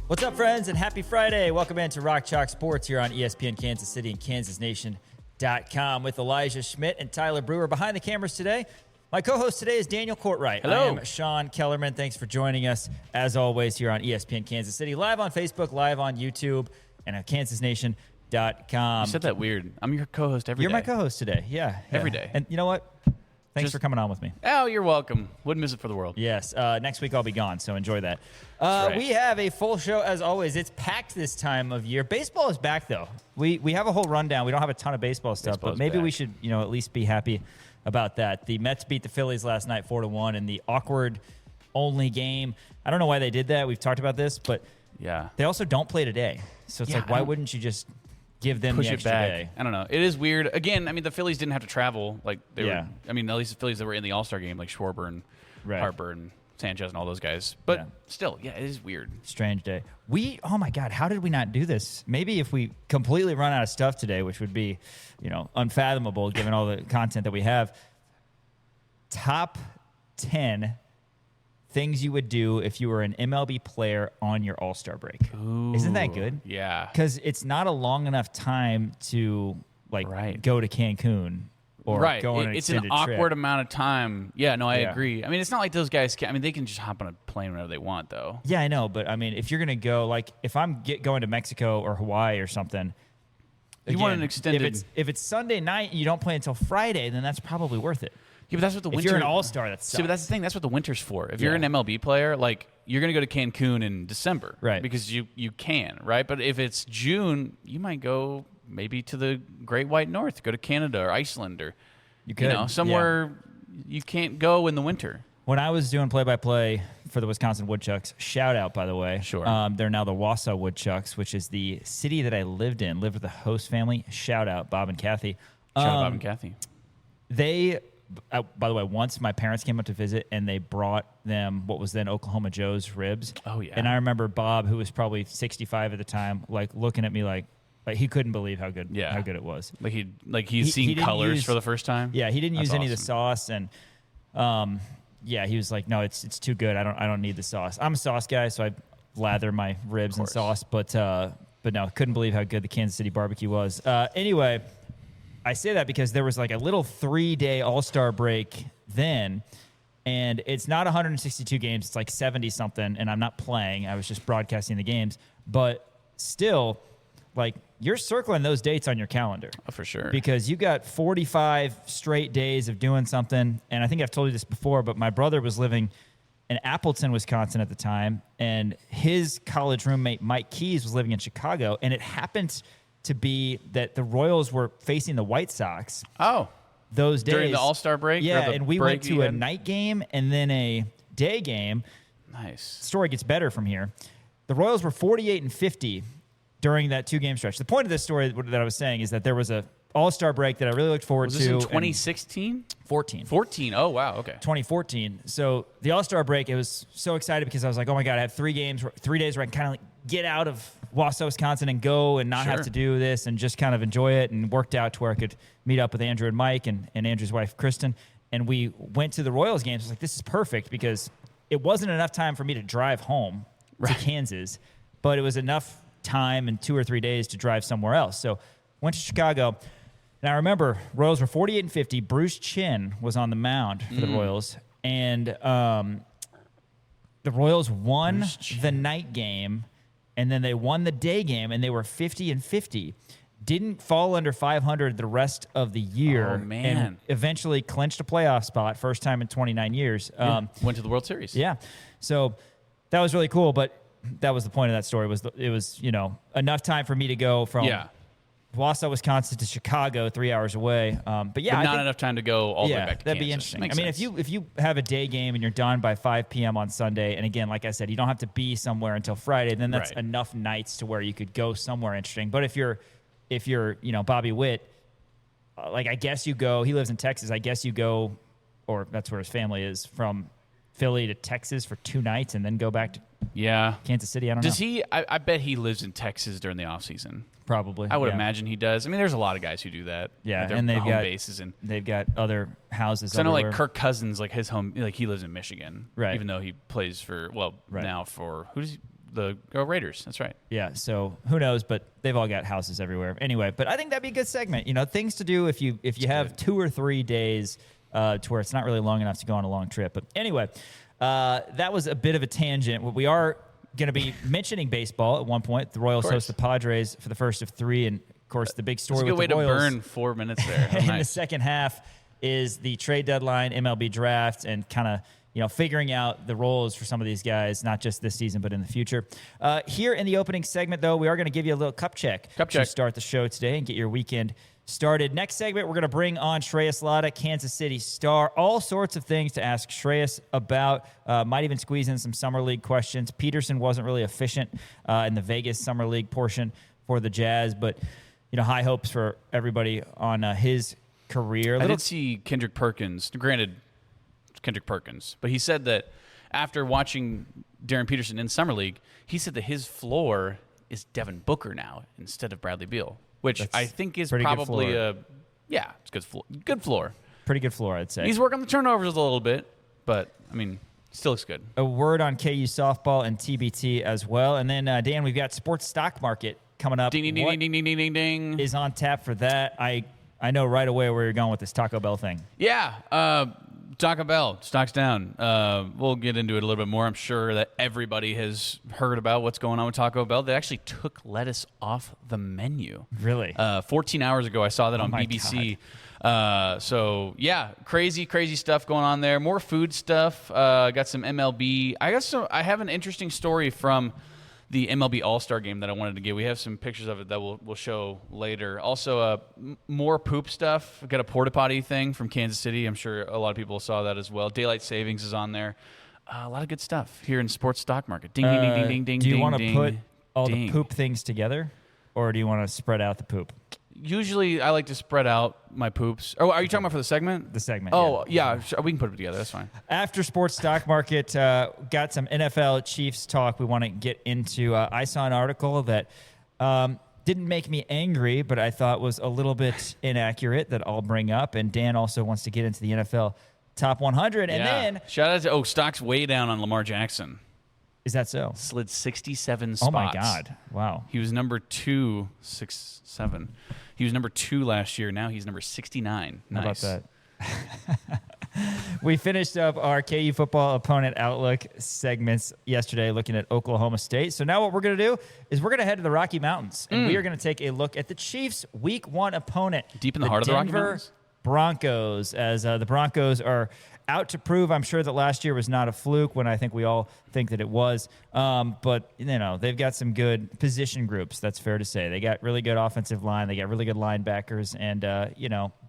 What's up, friends, and happy Friday. Welcome into Rock Chalk Sports here on ESPN Kansas City and KansasNation.com with Elijah Schmidt and Tyler Brewer behind the cameras today. My co-host today is Daniel Courtwright. Hello. I am Sean Kellerman. Thanks for joining us, as always, here on ESPN Kansas City, live on Facebook, live on YouTube, and at KansasNation.com. You said that weird. I'm your co-host every day. You're my co-host today. Yeah. Every day. And you know what? Thanks for coming on with me. Oh, you're welcome. Wouldn't miss it for the world. Yes. Next week I'll be gone, so enjoy that. Right. We have a full show as always. It's packed this time of year. Baseball is back though. We have a whole rundown. We don't have a ton of baseball stuff, Baseball's but maybe back. we should at least be happy about that. The Mets beat the Phillies last night 4-1 in the awkward only game. I don't know why they did that. We've talked about this, but Yeah. they also don't play today. So it's Yeah, like, why wouldn't you just give them Push the it extra back. day? I don't know. It is weird. Again, I mean, the Phillies didn't have to travel. Like they Yeah. were. I mean, at least the Phillies that were in the All-Star game, like Schwarber and Right. Harper and Sanchez and all those guys. But Yeah. still, yeah, it is weird. Strange day. Oh my God, how did we not do this? Maybe if we completely run out of stuff today, which would be, unfathomable given all the content that we have. Top 10 things you would do if you were an MLB player on your All-Star break. Ooh, Isn't that good? Yeah. Because it's not a long enough time to Right. go to Cancun or Right. go on an It's an extended awkward trip. amount of time. Yeah, no, I Yeah. agree. I mean, it's not like those guys can. I mean, they can just hop on a plane whenever they want, though. Yeah, I know, but I mean, if you're gonna go, like, if I'm going to Mexico or Hawaii or something, You want again, an extended. If it's Sunday night and you don't play until Friday, then that's probably worth it. Yeah, but that's what the If winter. you're an all-star, that's See, but that's the thing. That's what the winter's for. If you're Yeah. an MLB player, like you're going to go to Cancun in December, Right. Because you can, right? But if it's June, you might go maybe to the Great White North, go to Canada or Iceland or somewhere you can't go in the winter. When I was doing play-by-play for the Wisconsin Woodchucks, shout out, by the way. Sure. They're now the Wausau Woodchucks, which is the city that I lived with the host family. Shout out, Bob and Kathy. Shout out Bob and Kathy. They, by the way, once my parents came up to visit and they brought them what was then Oklahoma Joe's ribs. Oh, yeah. And I remember Bob, who was probably 65 at the time, like looking at me like he couldn't believe how good it was. He's He seen didn't colors use- for the first time. Yeah, he didn't That's use any of the awesome. sauce, and he was like, no, it's too good. I don't need the sauce. I'm a sauce guy, so I lather my ribs in course. sauce, but no, couldn't believe how good the Kansas City barbecue was. Anyway, I say that because there was like a little 3-day All-Star break then, and it's not 162 games. It's like 70-something, and I'm not playing. I was just broadcasting the games. But still, like, you're circling those dates on your calendar. Oh, for sure. Because you got 45 straight days of doing something, and I think I've told you this before, but my brother was living in Appleton, Wisconsin at the time, and his college roommate, Mike Keys, was living in Chicago, and it happened to be that the Royals were facing the White Sox those days. During the All-Star break? Yeah, or the and we break went to you a had? night game and then a day game. Nice. Story gets better from here. The Royals were 48-50 during that 2-game stretch. The point of this story that I was saying is that there was a All-Star break that I really looked forward Was to. this in and 2016? 14. 14. Oh, wow. Okay. 2014. So the All-Star break, I was so excited because I was like, oh my God, I have 3 days where I can kind of like get out of Wausau, Wisconsin and go and not have Sure. to do this and just kind of enjoy it, and worked out to where I could meet up with Andrew and Mike and Andrew's wife, Kristen. And we went to the Royals games. I was like, this is perfect because it wasn't enough time for me to drive home to Kansas, but it was enough time in 2 or 3 days to drive somewhere else. So went to Chicago. And I remember Royals were 48-50. Bruce Chin was on the mound for the Royals. And the Royals won the night game, and then they won the day game, and they were 50-50. Didn't fall under 500 the rest of the year. Oh, man. And eventually clinched a playoff spot, first time in 29 years. Went to the World Series. Yeah. So that was really cool, but that was the point of that story. It was enough time for me to go from Wausau, Wisconsin to Chicago, 3 hours away. But yeah, But I not think, enough time to go all the way back to that'd Kansas. be interesting. Makes I mean, sense. if you have a day game and you're done by 5 p.m. on Sunday, and again, like I said, you don't have to be somewhere until Friday, then that's Right. enough nights to where you could go somewhere interesting. But if you're Bobby Witt, like I guess you go. He lives in Texas. I guess you go, or that's where his family is, from Philly to Texas for 2 nights and then go back to Kansas City. I don't know. Does he? I bet he lives in Texas during the off season. Probably. I would yeah. imagine he does. I mean, there's a lot of guys who do that. Yeah, Like, their and they've home got bases and. they've got other houses. So I know, like everywhere. Kirk Cousins, like his home, like he lives in Michigan, Right. Even though he plays for Right. now for who does he? Go Raiders. That's right. Yeah, so who knows, but they've all got houses everywhere. Anyway, but I think that'd be a good segment. Things to do if you have good. 2 or 3 days to where it's not really long enough to go on a long trip. But anyway, that was a bit of a tangent. We are going to be mentioning baseball at one point. The Royals host the Padres for the first of 3, and of course the big story with the Royals. It's a good way to burn 4 minutes there. In Nice. the second half is the trade deadline, MLB draft, and kind of figuring out the roles for some of these guys, not just this season, but in the future. Here in the opening segment, though, we are going to give you a little cup check to start the show today and get your weekend started. Next segment, we're going to bring on Shreyas Laddha, Kansas City Star. All sorts of things to ask Shreyas about. Might even squeeze in some Summer League questions. Peterson wasn't really efficient in the Vegas Summer League portion for the Jazz, but high hopes for everybody on his career. I did see Kendrick Perkins. Granted, Kendrick Perkins, but he said that after watching Darren Peterson in Summer League, he said that his floor is Devin Booker now instead of Bradley Beal, which I think is probably it's good floor. Pretty good floor, I'd say. He's working on the turnovers a little bit, but I mean, still looks good. A word on KU Softball and TBT as well, and then Dan, we've got sports stock market coming up. Ding ding ding ding ding ding ding ding is on tap for that. I know right away where you're going with this Taco Bell thing. Yeah. Taco Bell, stock's down. We'll get into it a little bit more. I'm sure that everybody has heard about what's going on with Taco Bell. They actually took lettuce off the menu. Really? 14 hours ago, I saw that on BBC. So, yeah, crazy stuff going on there. More food stuff. Got some MLB. I have an interesting story from the MLB All-Star game that I wanted to get. We have some pictures of it that we'll show later. Also, more poop stuff. We've got a porta potty thing from Kansas City. I'm sure a lot of people saw that as well. Daylight savings is on there. A lot of good stuff here in sports stock market. Ding, ding, ding, ding, ding, ding. Do you want to put all ding. the poop things together, or do you want to spread out the poop? Usually, I like to spread out my poops. Oh, are you talking about for the segment? The segment. Oh, yeah. Sure. We can put it together. That's fine. After sports stock market, got some NFL Chiefs talk we want to get into. I saw an article that didn't make me angry, but I thought was a little bit inaccurate that I'll bring up. And Dan also wants to get into the NFL Top 100. And then shout out to stock's way down on Lamar Jackson. Is that so? Slid 67 spots. Oh my God! Wow. He was number 2, 6, 7. He was number 2 last year. Now he's number 69. Nice. How about that? We finished up our KU football opponent outlook segments yesterday looking at Oklahoma State. So now what we're going to do is we're going to head to the Rocky Mountains, and we are going to take a look at the Chiefs' Week 1 opponent. Deep in the heart of the Rocky Denver Mountains? Broncos, as the Broncos are out to prove, I'm sure, that last year was not a fluke when I think we all think that it was. But, they've got some good position groups, that's fair to say. They got really good offensive line. They got really good linebackers. And,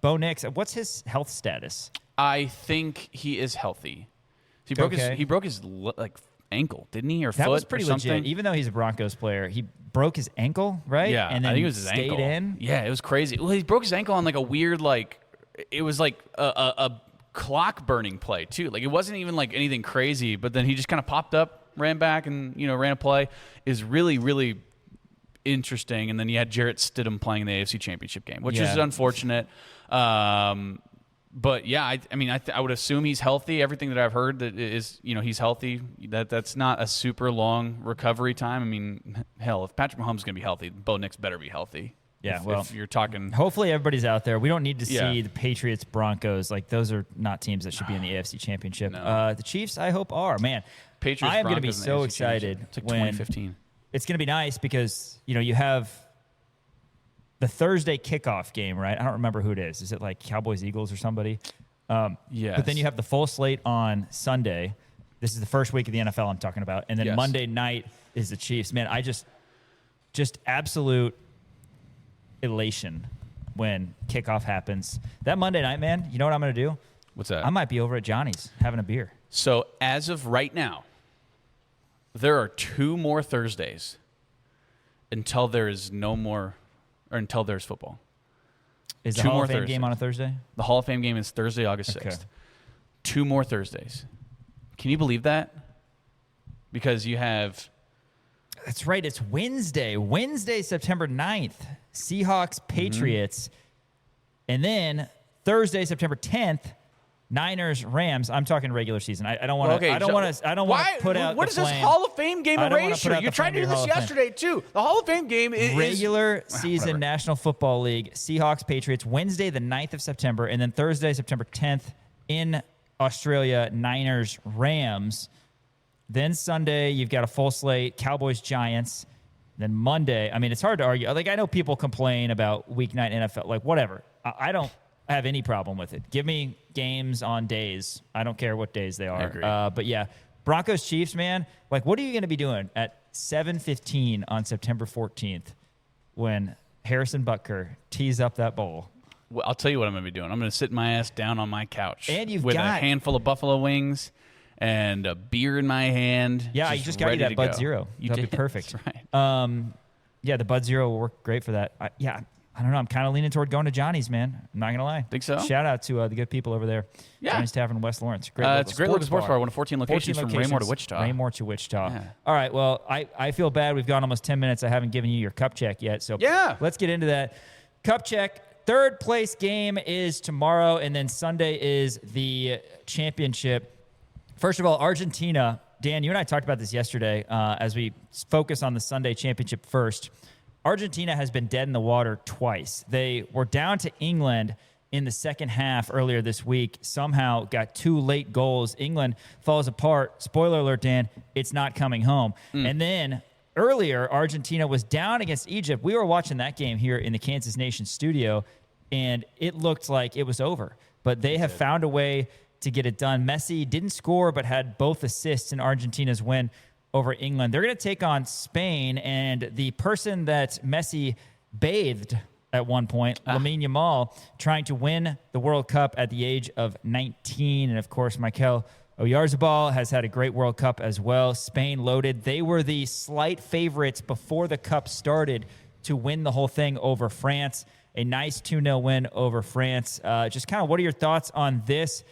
Bo Nix, what's his health status? I think he is healthy. He broke his ankle, didn't he, or foot? That was pretty or something? legit. Even though he's a Broncos player, he broke his ankle, right? Yeah, and then I think it was his stayed ankle. in. Yeah, it was crazy. Well, he broke his ankle on a weird it was like a clock burning play too. It wasn't even anything crazy, but then he just kind of popped up, ran back, and ran a play. Is really, really interesting. And then you had Jarrett Stidham playing in the AFC Championship game, which is unfortunate. But yeah, I would assume he's healthy. Everything that I've heard that is, he's healthy. That's not a super long recovery time. I mean, hell, if Patrick Mahomes is going to be healthy, Bo Nix better be healthy. Yeah, if you're talking, hopefully everybody's out there. We don't need to see the Patriots, Broncos. Those are not teams that should be in the AFC Championship. No. The Chiefs, I hope, are. Man, Patriots, I am going to be Broncos so excited it's like when 2015. It's going to be nice because you have the Thursday kickoff game, right? I don't remember who it is. Is it Cowboys, Eagles, or somebody? Yes. But then you have the full slate on Sunday. This is the first week of the NFL I'm talking about, and then Monday night is the Chiefs. Man, I just absolute elation when kickoff happens. That Monday night, man, you know what I'm going to do? What's that? I might be over at Johnny's having a beer. So as of right now, there are 2 more Thursdays until there is no more, or until there's football. Is the Hall of Fame game on a Thursday? The Hall of Fame game is Thursday, August 6th. 2 more Thursdays. Can you believe that? Because you have... That's right. It's Wednesday. Wednesday, September 9th. Seahawks, Patriots. And then Thursday, September 10th, Niners, Rams. I'm talking regular season. I don't want to. Okay, I don't want to. I don't want to put out. What the is this flame. Hall of Fame game erasure? You tried to do this Hall of Fame. yesterday too. The Hall of Fame game is regular season National Football League. Seahawks, Patriots. Wednesday, the 9th of September, and then Thursday, September 10th in Australia. Niners, Rams. Then Sunday, you've got a full slate. Cowboys, Giants. Then Monday. I mean, it's hard to argue. Like I know people complain about weeknight NFL. Like whatever. I don't have any problem with it. Give me games on days. I don't care what days they are. I agree. But yeah, Broncos Chiefs, man. Like, what are you going to be doing at 7:15 on September 14th when Harrison Butker tees up that bowl? Well, I'll tell you what I'm going to be doing. I'm going to sit my ass down on my couch and you've with got a handful of buffalo wings and a beer in my hand. Yeah, you just got you that Bud Zero. That'll be perfect. That's right. Yeah, the Bud Zero will work great for that. I don't know. I'm kind of leaning toward going to Johnny's, man. I'm not going to lie. Think so? Shout out to the good people over there. Yeah. Johnny's Tavern in West Lawrence. It's a great local sports bar. One of 14 locations from Raymore to Wichita. Raymore to Wichita. Yeah. All right. Well, I feel bad. We've gone almost 10 minutes. I haven't given you your cup check yet. So yeah, let's get into that. Cup check. Third place game is tomorrow, and then Sunday is the championship. First of all, Argentina. Dan, you and I talked about this yesterday as we focus on the Sunday championship first. Argentina has been dead in the water twice. They were down to England in the second half earlier this week, somehow got 2 late goals. England falls apart. Spoiler alert, Dan, it's not coming home. And then earlier, Argentina was down against Egypt. We were watching that game here in the Kansas Nation studio, and it looked like it was over. But they have found a way to get it done. Messi didn't score, but had both assists in Argentina's win over England. They're going to take on Spain, and the person that Messi bathed at one point, Lamine Yamal, trying to win the World Cup at the age of 19. And, of course, Mikel Oyarzabal has had a great World Cup as well. Spain loaded. They were the slight favorites before the Cup started to win the whole thing over France. A nice 2-0 win over France. Just kind of what are your thoughts on this?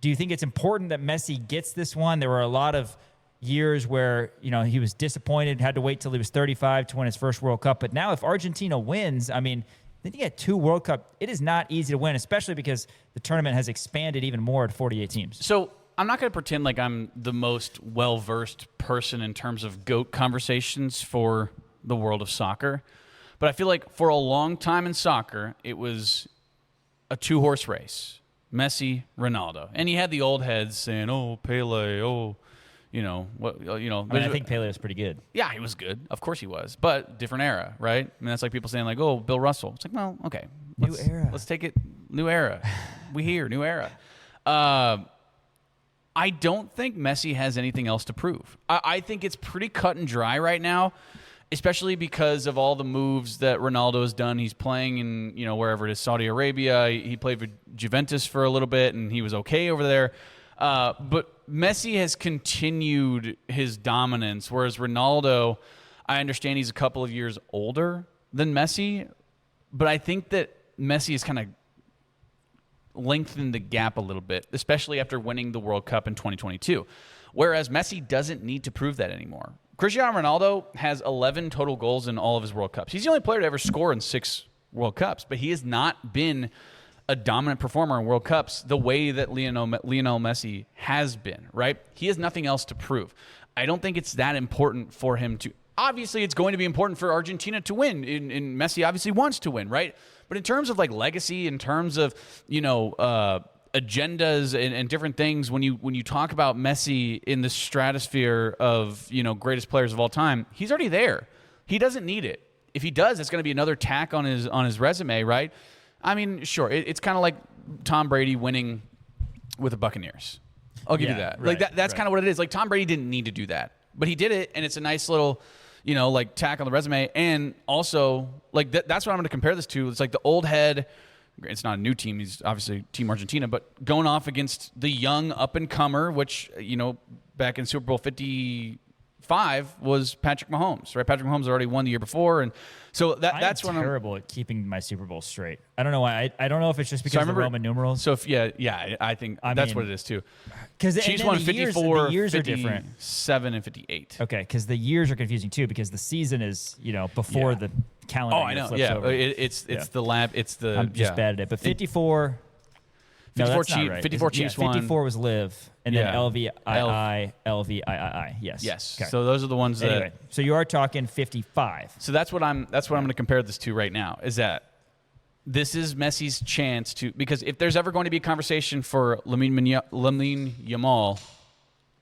Do you think it's important that Messi gets this one? There were a lot of years where, he was disappointed, had to wait till he was 35 to win his first World Cup. But now if Argentina wins, I mean, then you get 2 World Cup. It is not easy to win, especially because the tournament has expanded even more to 48 teams. So I'm not going to pretend like I'm the most well-versed person in terms of GOAT conversations for the world of soccer. But I feel like for a long time in soccer, it was a 2-horse race. Messi, Ronaldo. And you had the old heads saying, oh, Pele, oh, I think Pele was pretty good. Yeah, he was good. Of course he was. But different era, right? I mean, that's like people saying, like, oh, Bill Russell. It's like, well, okay. New era. Let's take it. New era. We here, new era. I don't think Messi has anything else to prove. I think it's pretty cut and dry right now, especially because of all the moves that Ronaldo has done. He's playing in, wherever it is, Saudi Arabia. He played for Juventus for a little bit, and he was okay over there. But Messi has continued his dominance, whereas Ronaldo, I understand he's a couple of years older than Messi, but I think that Messi has kind of lengthened the gap a little bit, especially after winning the World Cup in 2022, whereas Messi doesn't need to prove that anymore. Cristiano Ronaldo has 11 total goals in all of his World Cups. He's the only player to ever score in 6 World Cups, but he has not been a dominant performer in World Cups the way that Lionel Messi has been, right? He has nothing else to prove. I don't think it's that important for him to... Obviously, it's going to be important for Argentina to win, and Messi obviously wants to win, right? But in terms of, like, legacy, in terms of, agendas and different things, when you talk about Messi in the stratosphere of, greatest players of all time, he's already there. He doesn't need it. If he does, it's going to be another tack on his resume, right? I mean, sure, it's kind of like Tom Brady winning with the Buccaneers. I'll give you that. Right, like that's kind of what it is. Like Tom Brady didn't need to do that, but he did it, and it's a nice little, tack on the resume. And also, like that's what I'm going to compare this to. It's like the old head. It's not a new team. He's obviously Team Argentina, but going off against the young up and comer, which back in Super Bowl 55 was Patrick Mahomes, right? Patrick Mahomes already won the year before, and so that's when I'm terrible at keeping my Super Bowl straight. I don't know why. I don't know if it's just because of the Roman numerals. So I think that's what it is too. Because Chiefs won 54, the years are different. 7 and 58. Okay, because the years are confusing too, because the season is before the calendar. Oh, I know. Flips yeah, over. it's the lab. It's the I'm just bad at it. But 54. No, 54 that's not Chiefs. right. 54 Chiefs won. 54 was Liv, and then Yeah. LVII. Yes. Yes. Okay. So those are the ones that. Anyway, so you are talking 55. So that's what I'm going to compare this to right now. Is that this is Messi's chance to, because if there's ever going to be a conversation for Lamine Yamal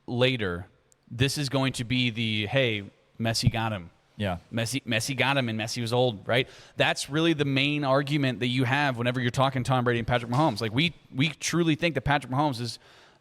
later, this is going to be the, hey, Messi got him. Yeah. Messi got him, and Messi was old, right? That's really the main argument that you have whenever you're talking Tom Brady and Patrick Mahomes. Like, we truly think that Patrick Mahomes is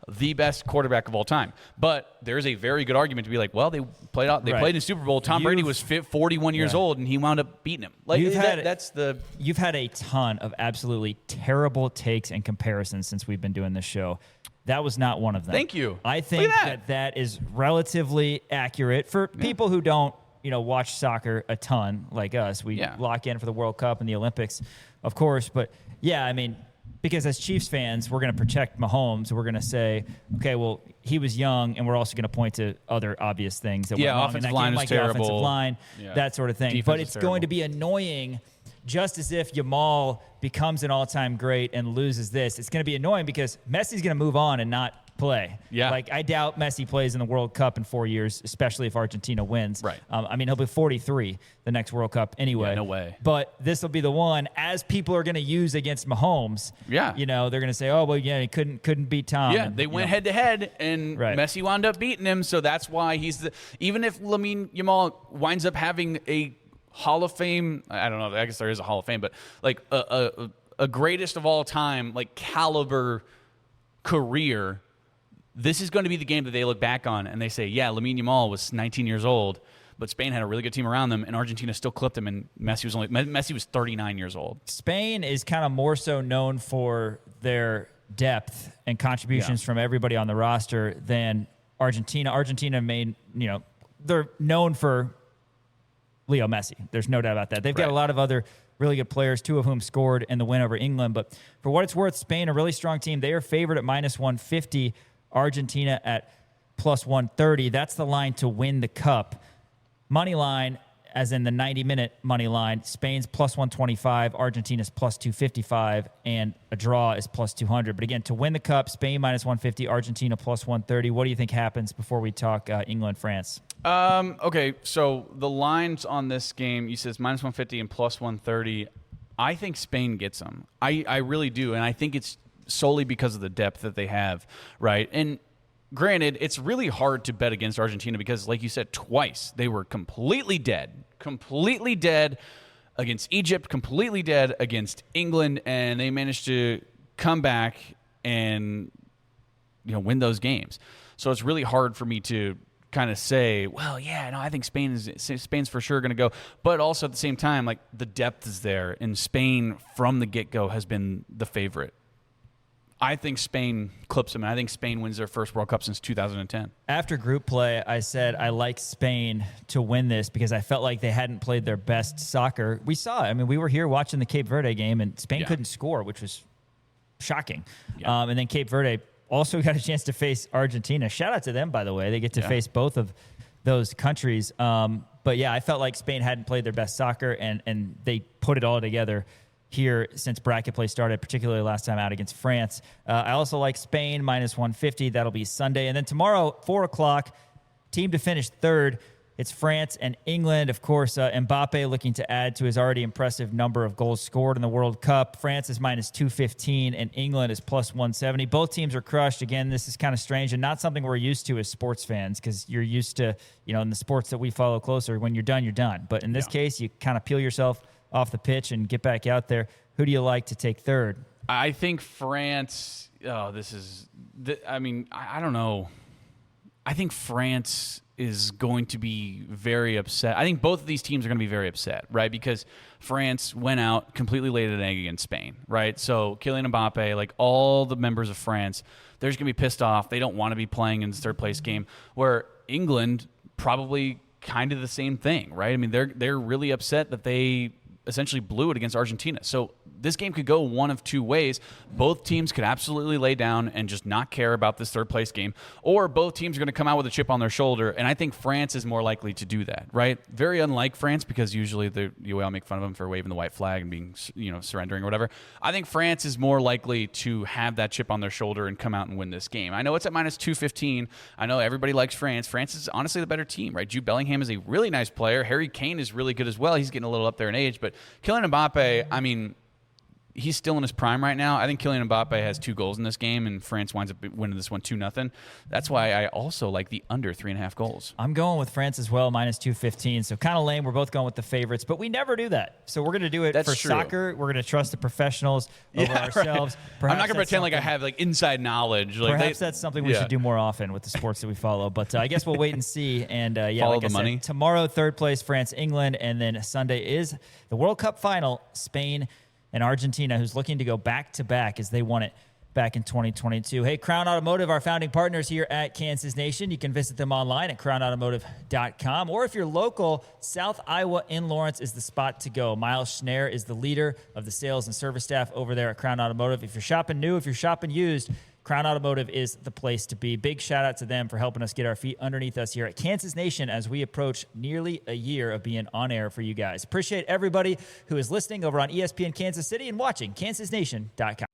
the best quarterback of all time. But there's a very good argument to be like, well, they played in Super Bowl. Tom Brady was 41 years old, and he wound up beating him. Like, you've had a ton of absolutely terrible takes and comparisons since we've been doing this show. That was not one of them. Thank you. I think that is relatively accurate for people who don't, watch soccer a ton like us. We lock in for the World Cup and the Olympics, of course. But, yeah, I mean, because as Chiefs fans, we're going to protect Mahomes. We're going to say, okay, well, he was young, and we're also going to point to other obvious things that went wrong offensive in that line game, is like terrible. The offensive line, that sort of thing. Defense but is it's terrible. going to be annoying, just as if Yamal becomes an all-time great and loses this. It's going to be annoying because Messi's going to move on and not play. Yeah. Like, I doubt Messi plays in the World Cup in 4 years, especially if Argentina wins. Right. He'll be 43 the next World Cup anyway. Yeah, no way. But this will be the one, as people are going to use against Mahomes. Yeah. They're going to say, oh, well, he couldn't beat Tom. Yeah, And, they went head-to-head, and Messi wound up beating him, so that's why he's even if Lamine Yamal winds up having a Hall of Fame, I don't know, I guess there is a Hall of Fame, but like a greatest of all time, like caliber career, this is going to be the game that they look back on and they say, yeah, Lamine Yamal was 19 years old, but Spain had a really good team around them, and Argentina still clipped him, and Messi was 39 years old. Spain is kind of more so known for their depth and contributions from everybody on the roster than Argentina. Argentina they're known for Leo Messi. There's no doubt about that. They've got a lot of other really good players, two of whom scored in the win over England. But for what it's worth, Spain, a really strong team. They are favored at -150. Argentina at +130. That's the line to win the cup. Money line, as in the 90-minute money line, Spain's +125, Argentina's +255, and a draw is +200. But again, to win the cup, Spain -150, Argentina +130. What do you think happens before we talk England, France? Okay, so the lines on this game, you said it's -150 and +130. I think Spain gets them. I really do, and I think it's solely because of the depth that they have, right? And granted, it's really hard to bet against Argentina because, like you said, twice they were completely dead against Egypt, completely dead against England, and they managed to come back and win those games. So it's really hard for me to kind of say, well, yeah, no, I think Spain's for sure going to go. But also at the same time, like, the depth is there, and Spain from the get-go has been the favorite. I think Spain clips them, and I think Spain wins their first World Cup since 2010. After group play, I said I like Spain to win this because I felt like they hadn't played their best soccer. We saw it. I mean, we were here watching the Cape Verde game, and Spain couldn't score, which was shocking. Yeah. And then Cape Verde also got a chance to face Argentina. Shout out to them, by the way. They get to face both of those countries. But, yeah, I felt like Spain hadn't played their best soccer, and they put it all together here since bracket play started, particularly last time out against France. I also like Spain -150. That'll be Sunday. And then tomorrow, 4 o'clock, team to finish third. It's France and England. Of course, Mbappe looking to add to his already impressive number of goals scored in the World Cup. France is -215, and England is +170. Both teams are crushed. Again, this is kind of strange and not something we're used to as sports fans because you're used to, in the sports that we follow closer, when you're done, you're done. But in this case, you kind of peel yourself off the pitch and get back out there. Who do you like to take third? I think France. I don't know. I think France is going to be very upset. I think both of these teams are going to be very upset, right? Because France went out, completely laid an egg against Spain, right? So Kylian Mbappe, like all the members of France, they're just going to be pissed off. They don't want to be playing in this third-place game, where England probably kind of the same thing, right? I mean, they're really upset that they essentially blew it against Argentina. So this game could go one of two ways. Both teams could absolutely lay down and just not care about this third place game, or both teams are going to come out with a chip on their shoulder, and I think France is more likely to do that, right? Very unlike France, because usually we all make fun of them for waving the white flag and being, surrendering or whatever. I think France is more likely to have that chip on their shoulder and come out and win this game. I know it's at minus 215. I know everybody likes France. France is honestly the better team, right? Jude Bellingham is a really nice player. Harry Kane is really good as well. He's getting a little up there in age, but Kylian Mbappe, I mean, he's still in his prime right now. I think Kylian Mbappe has 2 goals in this game, and France winds up winning this one 2-0. That's why I also like the under 3.5 goals. I'm going with France as well, minus 215. So kind of lame. We're both going with the favorites, but we never do that. So we're going to do it for soccer. We're going to trust the professionals over ourselves. Right. I'm not going to pretend like I have inside knowledge. Perhaps that's something we should do more often with the sports that we follow. But I guess we'll wait and see. And follow the money. Tomorrow, third place, France, England, and then Sunday is the World Cup final, Spain and Argentina, who's looking to go back-to-back as they won it back in 2022. Hey, Crown Automotive, our founding partners here at Kansas Nation. You can visit them online at crownautomotive.com. Or if you're local, South Iowa in Lawrence is the spot to go. Miles Schneer is the leader of the sales and service staff over there at Crown Automotive. If you're shopping new, if you're shopping used, Crown Automotive is the place to be. Big shout out to them for helping us get our feet underneath us here at Kansas Nation as we approach nearly a year of being on air for you guys. Appreciate everybody who is listening over on ESPN Kansas City and watching kansasnation.com.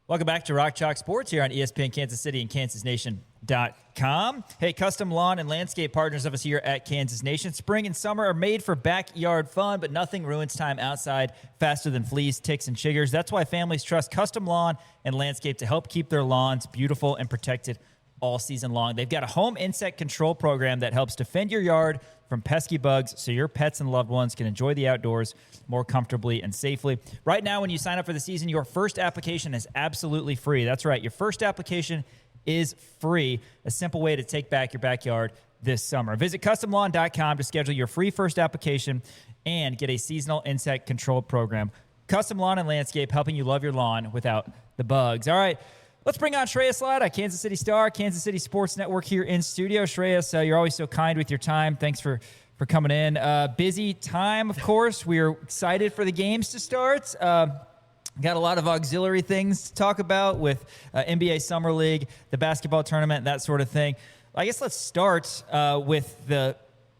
Welcome back to Rock Chalk Sports here on ESPN Kansas City and kansasnation.com. Hey, custom lawn and landscape partners of us here at Kansas Nation. Spring and summer are made for backyard fun, but nothing ruins time outside faster than fleas, ticks, and chiggers. That's why families trust Custom Lawn and Landscape to help keep their lawns beautiful and protected all season long. They've got a home insect control program that helps defend your yard from pesky bugs so your pets and loved ones can enjoy the outdoors more comfortably and safely. Right now, when you sign up for the season, your first application is absolutely free. That's right. Your first application is free. A simple way to take back your backyard this summer. Visit customlawn.com to schedule your free first application and get a seasonal insect control program. Custom Lawn and Landscape, helping you love your lawn without the bugs. All right. Let's bring on Shreyas Laddha, Kansas City Star, Kansas City Sports Network here in studio. Shreyas, you're always so kind with your time. Thanks for coming in. Busy time, of course. We are excited for the games to start. Got a lot of auxiliary things to talk about with NBA Summer League, the basketball tournament, that sort of thing. I guess let's start with the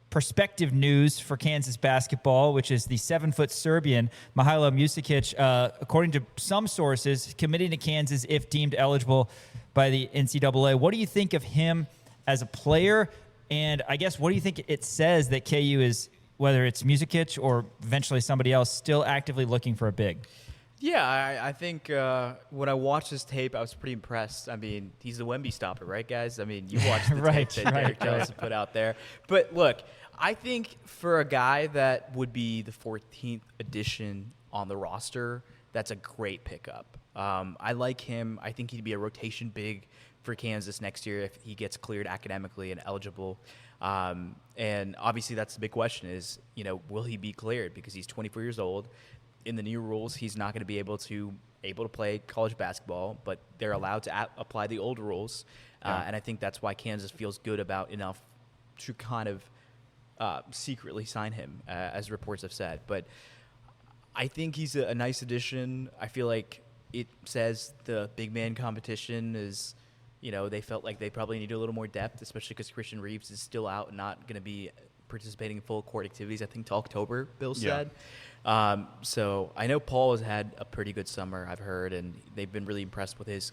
perspective news for Kansas basketball, which is the 7-foot Serbian Mihajlo Musakic, according to some sources, committing to Kansas if deemed eligible by the NCAA. What do you think of him as a player? And I guess, what do you think it says that KU is, whether it's Musakic or eventually somebody else, still actively looking for a big? Yeah, I think when I watched his tape, I was pretty impressed. I mean, he's the Wemby stopper, right, guys? I mean, you watched the tape that Derek Jones put out there. But look, I think for a guy that would be the 14th addition on the roster, that's a great pickup. I like him. I think he'd be a rotation big for Kansas next year if he gets cleared academically and eligible. And obviously that's the big question is, will he be cleared? Because he's 24 years old. In the new rules, he's not going to be able to play college basketball, but they're allowed to apply the old rules. And I think that's why Kansas feels good about enough to kind of secretly sign him, as reports have said. But I think he's a nice addition. I feel like it says the big man competition is, they felt like they probably need a little more depth, especially because Christian Reeves is still out and not going to be participating in full court activities, I think, till October, Bill said. So I know Paul has had a pretty good summer, I've heard, and they've been really impressed with his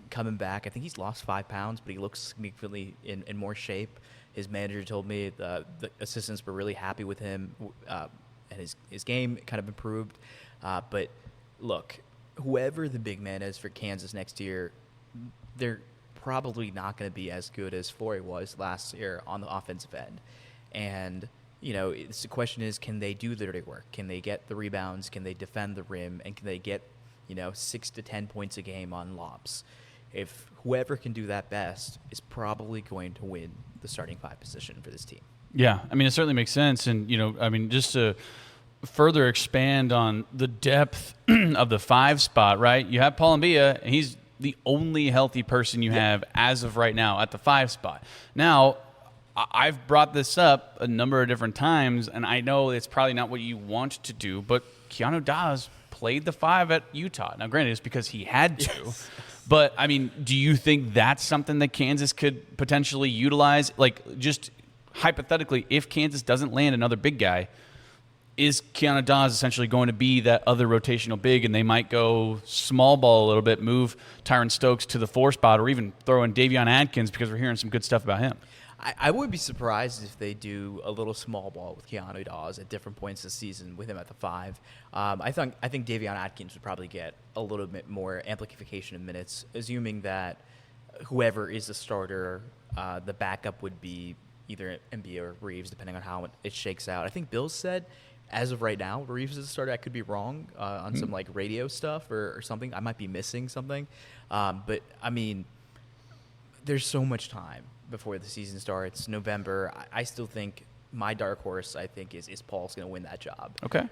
coming back. I think he's lost 5 pounds, but he looks significantly in more shape. His manager told me the assistants were really happy with him, and his game kind of improved. But look, whoever the big man is for Kansas next year, they're probably not going to be as good as Flory was last year on the offensive end. And, the question is, can they do the dirty work? Can they get the rebounds? Can they defend the rim? And can they get, 6 to 10 points a game on lobs? If whoever can do that best is probably going to win the starting 5 position for this team. Yeah, I mean, it certainly makes sense. And, just to further expand on the depth of the 5 spot, right? You have Paul Mbia, and he's the only healthy person you have as of right now at the 5 spot. Now, I've brought this up a number of different times, and I know it's probably not what you want to do, but Keanu Dawes played the 5 at Utah. Now, granted, it's because he had to. But, I mean, do you think that's something that Kansas could potentially utilize? Like, just hypothetically, if Kansas doesn't land another big guy, is Keanu Dawes essentially going to be that other rotational big, and they might go small ball a little bit, move Tyron Stokes to the 4 spot, or even throw in Davion Adkins because we're hearing some good stuff about him? I would be surprised if they do a little small ball with Keanu Dawes at different points this season with him at the 5. I think Davion Adkins would probably get a little bit more amplification of minutes, assuming that whoever is the starter, the backup would be either Embiid or Reeves, depending on how it shakes out. I think Bill said, as of right now, Reeves is the starter. I could be wrong on some like radio stuff or something. I might be missing something. But, I mean, there's so much time before the season starts. November. I still think my dark horse, I think, is Paul's going to win that job. Okay.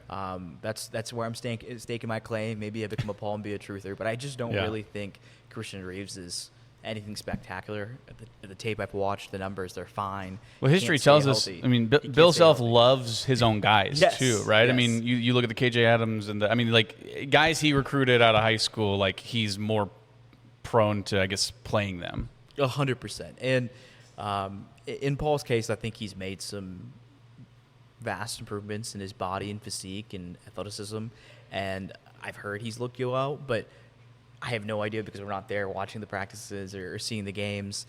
That's where I'm staking my claim. Maybe I become a Paul and be a truther, but I just don't really think Christian Reeves is anything spectacular. The tape I've watched, the numbers, they're fine. Well, history tells us, I mean, Bill Self loves his own guys too, right? Yes. I mean, you look at the KJ Adams and like guys he recruited out of high school, like he's more prone to, I guess, playing them. 100%. And in Paul's case, I think he's made some vast improvements in his body and physique and athleticism. And I've heard he's looked well, but I have no idea because we're not there watching the practices or seeing the games.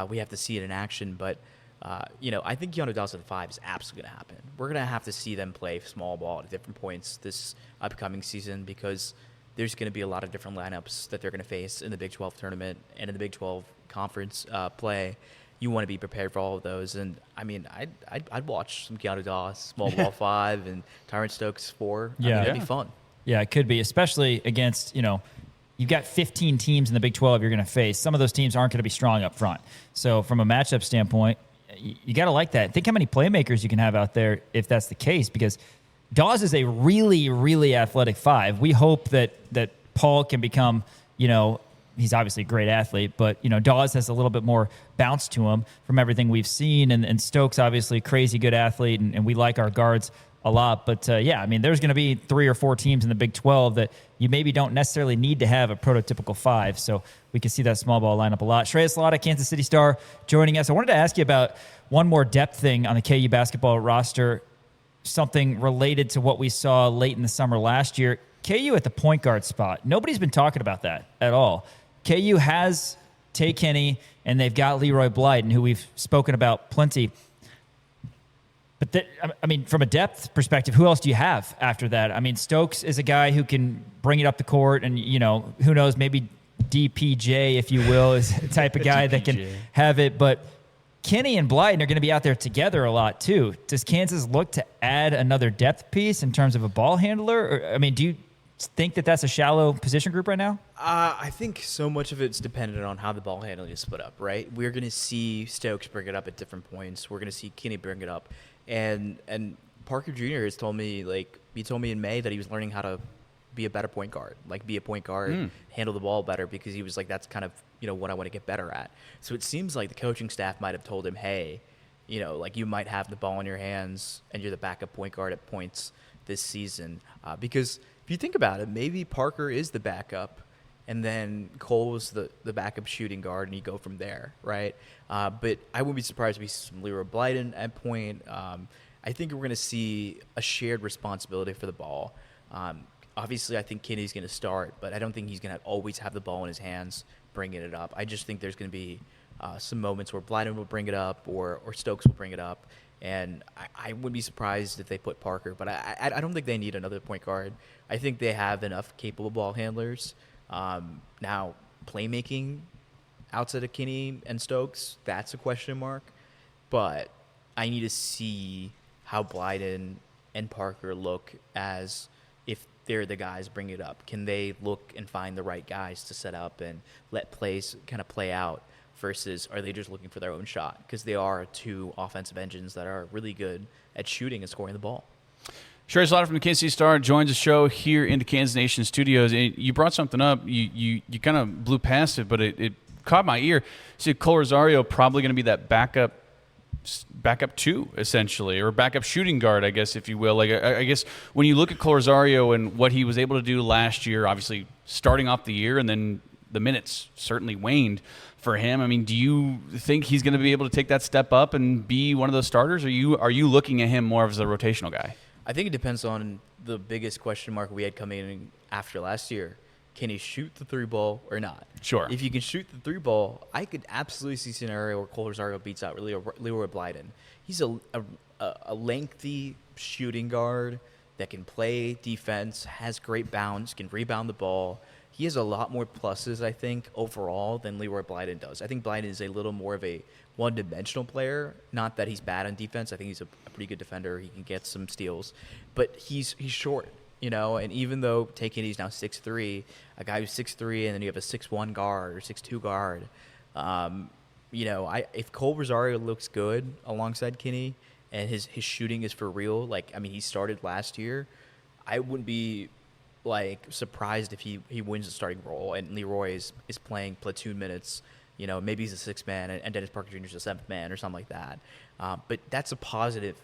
We have to see it in action. But, I think Keanu Dawes at the 5 is absolutely going to happen. We're going to have to see them play small ball at different points this upcoming season because there's going to be a lot of different lineups that they're going to face in the Big 12 tournament and in the Big 12 conference play. You want to be prepared for all of those. And, I mean, I'd watch some Keanu Dawes, small ball 5, and Tyron Stokes 4. Yeah. That'd be fun. Yeah, it could be, especially against, you've got 15 teams in the Big 12 you're going to face. Some of those teams aren't going to be strong up front. So from a matchup standpoint, you got to like that. Think how many playmakers you can have out there if that's the case, because Dawes is a really, really athletic 5. We hope that Paul can become, he's obviously a great athlete, but, Dawes has a little bit more bounce to him from everything we've seen. And Stokes, obviously, crazy good athlete, and we like our guards a lot. But, there's going to be 3 or 4 teams in the Big 12 that you maybe don't necessarily need to have a prototypical 5. So we can see that small ball lineup a lot. Shreyas Laddha, Kansas City Star, joining us. I wanted to ask you about one more depth thing on the KU basketball roster, something related to what we saw late in the summer last year. KU at the point guard spot. Nobody's been talking about that at all. KU has Tay Kenny, and they've got Leroy Blyden, who we've spoken about plenty. But, from a depth perspective, who else do you have after that? I mean, Stokes is a guy who can bring it up the court, and, who knows, maybe DPJ, if you will, is the type of guy that can have it. But Kenny and Blyden are going to be out there together a lot, too. Does Kansas look to add another depth piece in terms of a ball handler? Or, do you think that that's a shallow position group right now? I think so much of it's dependent on how the ball handling is split up, right? We're going to see Stokes bring it up at different points. We're going to see Kenny bring it up. And Parker Jr. has told me, he told me in May that he was learning how to be a better point guard, be a point guard, handle the ball better, because he was like, that's kind of, what I want to get better at. So it seems like the coaching staff might have told him, hey, you might have the ball in your hands and you're the backup point guard at points this season. Because if you think about it, maybe Parker is the backup and then Cole was the backup shooting guard, and you go from there, right? But I wouldn't be surprised if we see some Leroy Blyden at point. I think we're going to see a shared responsibility for the ball. Obviously, I think Kenny's going to start, but I don't think he's going to always have the ball in his hands bringing it up. I just think there's going to be some moments where Blyden will bring it up or Stokes will bring it up. And I wouldn't be surprised if they put Parker, but I don't think they need another point guard. I think they have enough capable ball handlers. Now, playmaking outside of Kenny and Stokes, that's a question mark. But I need to see how Blyden and Parker look as if they're the guys bring it up. Can they look and find the right guys to set up and let plays kind of play out? Versus are they just looking for their own shot? Because they are 2 offensive engines that are really good at shooting and scoring the ball. Shreyas Laddha from the Kansas City Star joins the show here in the Kansas Nation studios. You brought something up. You kind of blew past it, but it caught my ear. You said Cole Rosario probably going to be that backup backup 2 essentially, or backup shooting guard, I guess, if you will. Like I guess when you look at Cole Rosario and what he was able to do last year, obviously starting off the year, and then the minutes certainly waned for him. I mean, do you think he's going to be able to take that step up and be one of those starters? Or are you looking at him more as a rotational guy? I think it depends on the biggest question mark we had coming in after last year. Can he shoot the 3-ball or not? Sure. If you can shoot the 3-ball, I could absolutely see a scenario where Cole Rosario beats out Leroy Blyden. He's a lengthy shooting guard that can play defense, has great bounce, can rebound the ball. He has a lot more pluses, I think, overall than Leroy Blyden does. I think Blyden is a little more of a one-dimensional player. Not that he's bad on defense. I think he's a pretty good defender. He can get some steals. But he's short, you know. And even though Tay-Kinney's now 6'3", a guy who's 6'3", and then you have a 6'1" guard or 6'2" guard, you know, if Cole Rosario looks good alongside Kinney and his shooting is for real, like, I mean, he started last year, I wouldn't be like surprised if he wins the starting role and Leroy is playing platoon minutes. You know, maybe he's a 6th man and Dennis Parker Jr. is a 7th man or something like that. But that's a positive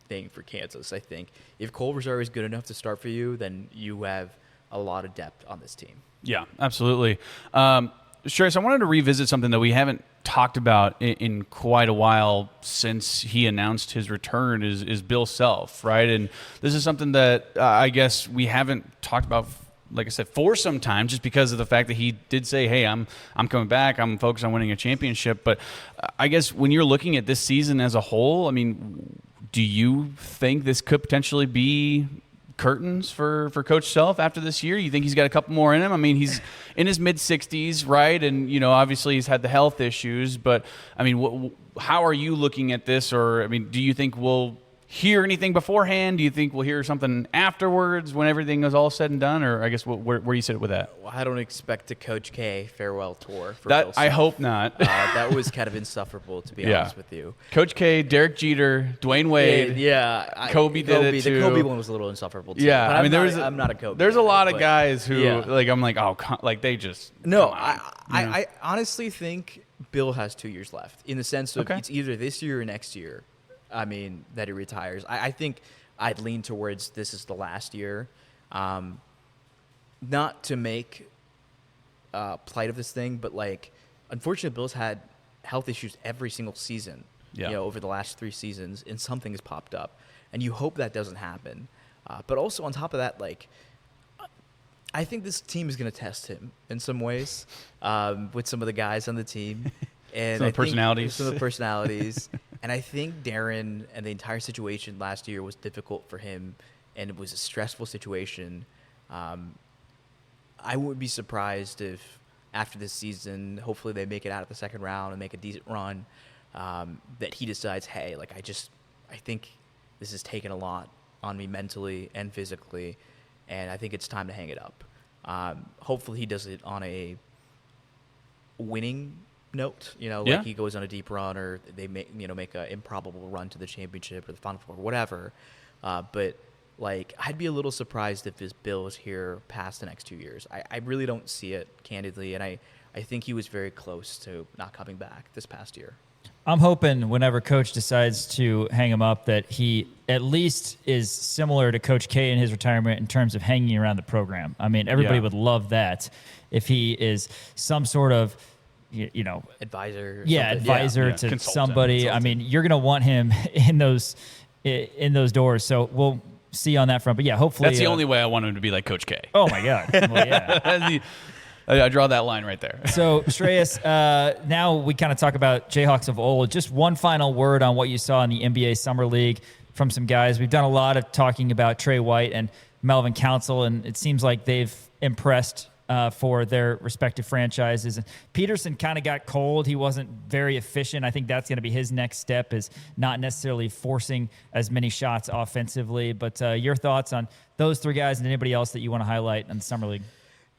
thing for Kansas, I think. If Cole Rosario is good enough to start for you, then you have a lot of depth on this team. Yeah, absolutely. Shreyas, I wanted to revisit something that we haven't talked about in quite a while since he announced his return is Bill Self, right? And this is something that I guess we haven't talked about, like I said, for some time, just because of the fact that he did say, hey, I'm coming back, I'm focused on winning a championship. But I guess when you're looking at this season as a whole, I mean, do you think this could potentially be curtains for Coach Self after this year? You think he's got a couple more in him? I mean, he's in his mid-60s, right? And, you know, obviously he's had the health issues. But, I mean, how are you looking at this? Or, I mean, do you think we'll hear anything beforehand? Do you think we'll hear something afterwards when everything is all said and done? Or I guess where do you sit with that? Well, I don't expect a Coach K farewell tour for that. Bill I Self. hope not. That was kind of insufferable, to be honest with you. Coach K, Derek Jeter, Dwayne Wade. Kobe did it too. The Kobe one was a little insufferable too. Yeah, but I mean, I'm not a Kobe. There's a lot of guys who, yeah. like, I'm like, oh, like they just no. come on, I honestly think Bill has 2 years left in the sense of it's either this year or next year. I mean, that he retires. I think I'd lean towards this is the last year. Not to make plight of this thing, but, like, unfortunately, Bill's had health issues every single season, you know, over the last 3 seasons, and something has popped up. And you hope that doesn't happen. But also on top of that, like, I think this team is going to test him in some ways with some of the guys on the team. And some of the personalities. And I think Darren and the entire situation last year was difficult for him, and it was a stressful situation. I wouldn't be surprised if after this season, hopefully they make it out of the second round and make a decent run, that he decides, hey, like, I think this has taken a lot on me mentally and physically, and I think it's time to hang it up. Hopefully he does it on a winning note, you know, like he goes on a deep run, or they make an improbable run to the championship or the Final Four, whatever. But, like, I'd be a little surprised if this Bill is here past the next 2 years. I really don't see it, candidly, and I think he was very close to not coming back this past year. I'm hoping whenever Coach decides to hang him up that he at least is similar to Coach K in his retirement in terms of hanging around the program. I mean, everybody would love that if he is some sort of, you know, advisor to somebody. I mean, you're going to want him in those doors. So we'll see on that front. But yeah, hopefully that's the only way I want him to be like Coach K. Oh my God. Well, yeah. I draw that line right there. So Shreyas, now we kind of talk about Jayhawks of old. Just one final word on what you saw in the NBA Summer League from some guys. We've done a lot of talking about Trey White and Melvin Council, and it seems like they've impressed for their respective franchises. Peterson kind of got cold. He wasn't very efficient. I think that's going to be his next step, is not necessarily forcing as many shots offensively. But your thoughts on those 3 guys and anybody else that you want to highlight in the Summer League?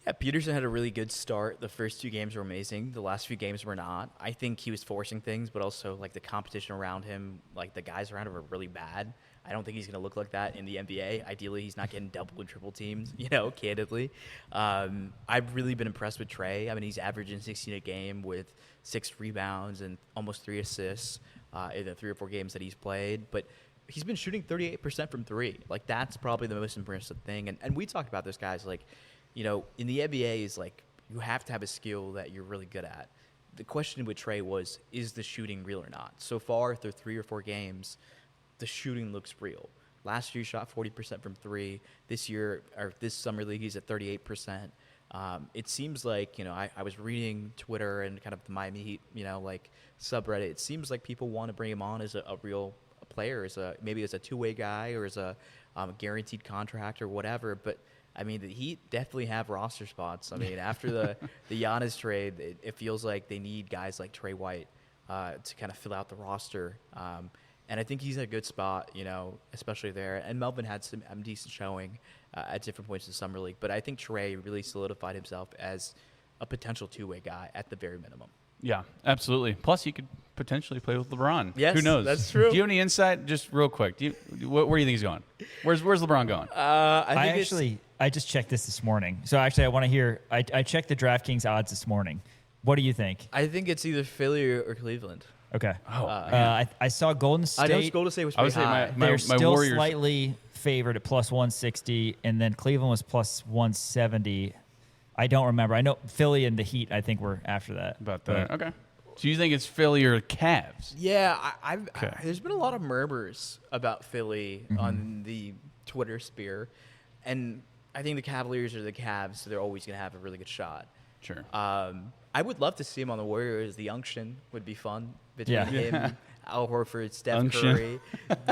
Yeah, Peterson had a really good start. The first 2 games were amazing. The last few games were not. I think he was forcing things, but also, like, the competition around him, like, the guys around him are really bad. I don't think he's going to look like that in the NBA. Ideally, he's not getting double and triple teams, you know, candidly. I've really been impressed with Trey. I mean, he's averaging 16 a game with 6 rebounds and almost 3 assists. in the 3 or 4 games that he's played. But he's been shooting 38% from 3. Like, that's probably the most impressive thing. And we talked about those guys. Like, in the NBA is like you have to have a skill that you're really good at. The question with Trey was, is the shooting real or not? So far, through 3 or 4 games, the shooting looks real. Last year, he shot 40% from 3. This year, or this summer league, he's at 38%. It seems like, I was reading Twitter and kind of the Miami Heat, like subreddit. It seems like people want to bring him on as a real player, maybe as a two-way guy or as a guaranteed contract or whatever. But I mean, the Heat definitely have roster spots. I mean, after the Giannis trade, it feels like they need guys like Trey White to kind of fill out the roster. And I think he's in a good spot, especially there. And Melvin had some decent showing at different points in the summer league. But I think Trey really solidified himself as a potential two-way guy at the very minimum. Yeah, absolutely. Plus, he could potentially play with LeBron. Yes, who knows? That's true. Do you have any insight? Just real quick, where do you think he's going? Where's LeBron going? I just checked this morning. So actually, I want to hear. I checked the DraftKings odds this morning. What do you think? I think it's either Philly or Cleveland. Okay. Oh, I saw Golden State. I know Golden State was pretty high. They're still Warriors. slightly favored at plus 160, and then Cleveland was plus 170. I don't remember. I know Philly and the Heat, I think, were after that. About that. Okay. So you think it's Philly or Cavs? Yeah, there's been a lot of murmurs about Philly on the Twitter sphere, and I think the Cavaliers are the Cavs, so they're always going to have a really good shot. Sure. I would love to see him on the Warriors. The unction would be fun between him, Al Horford, Steph Curry,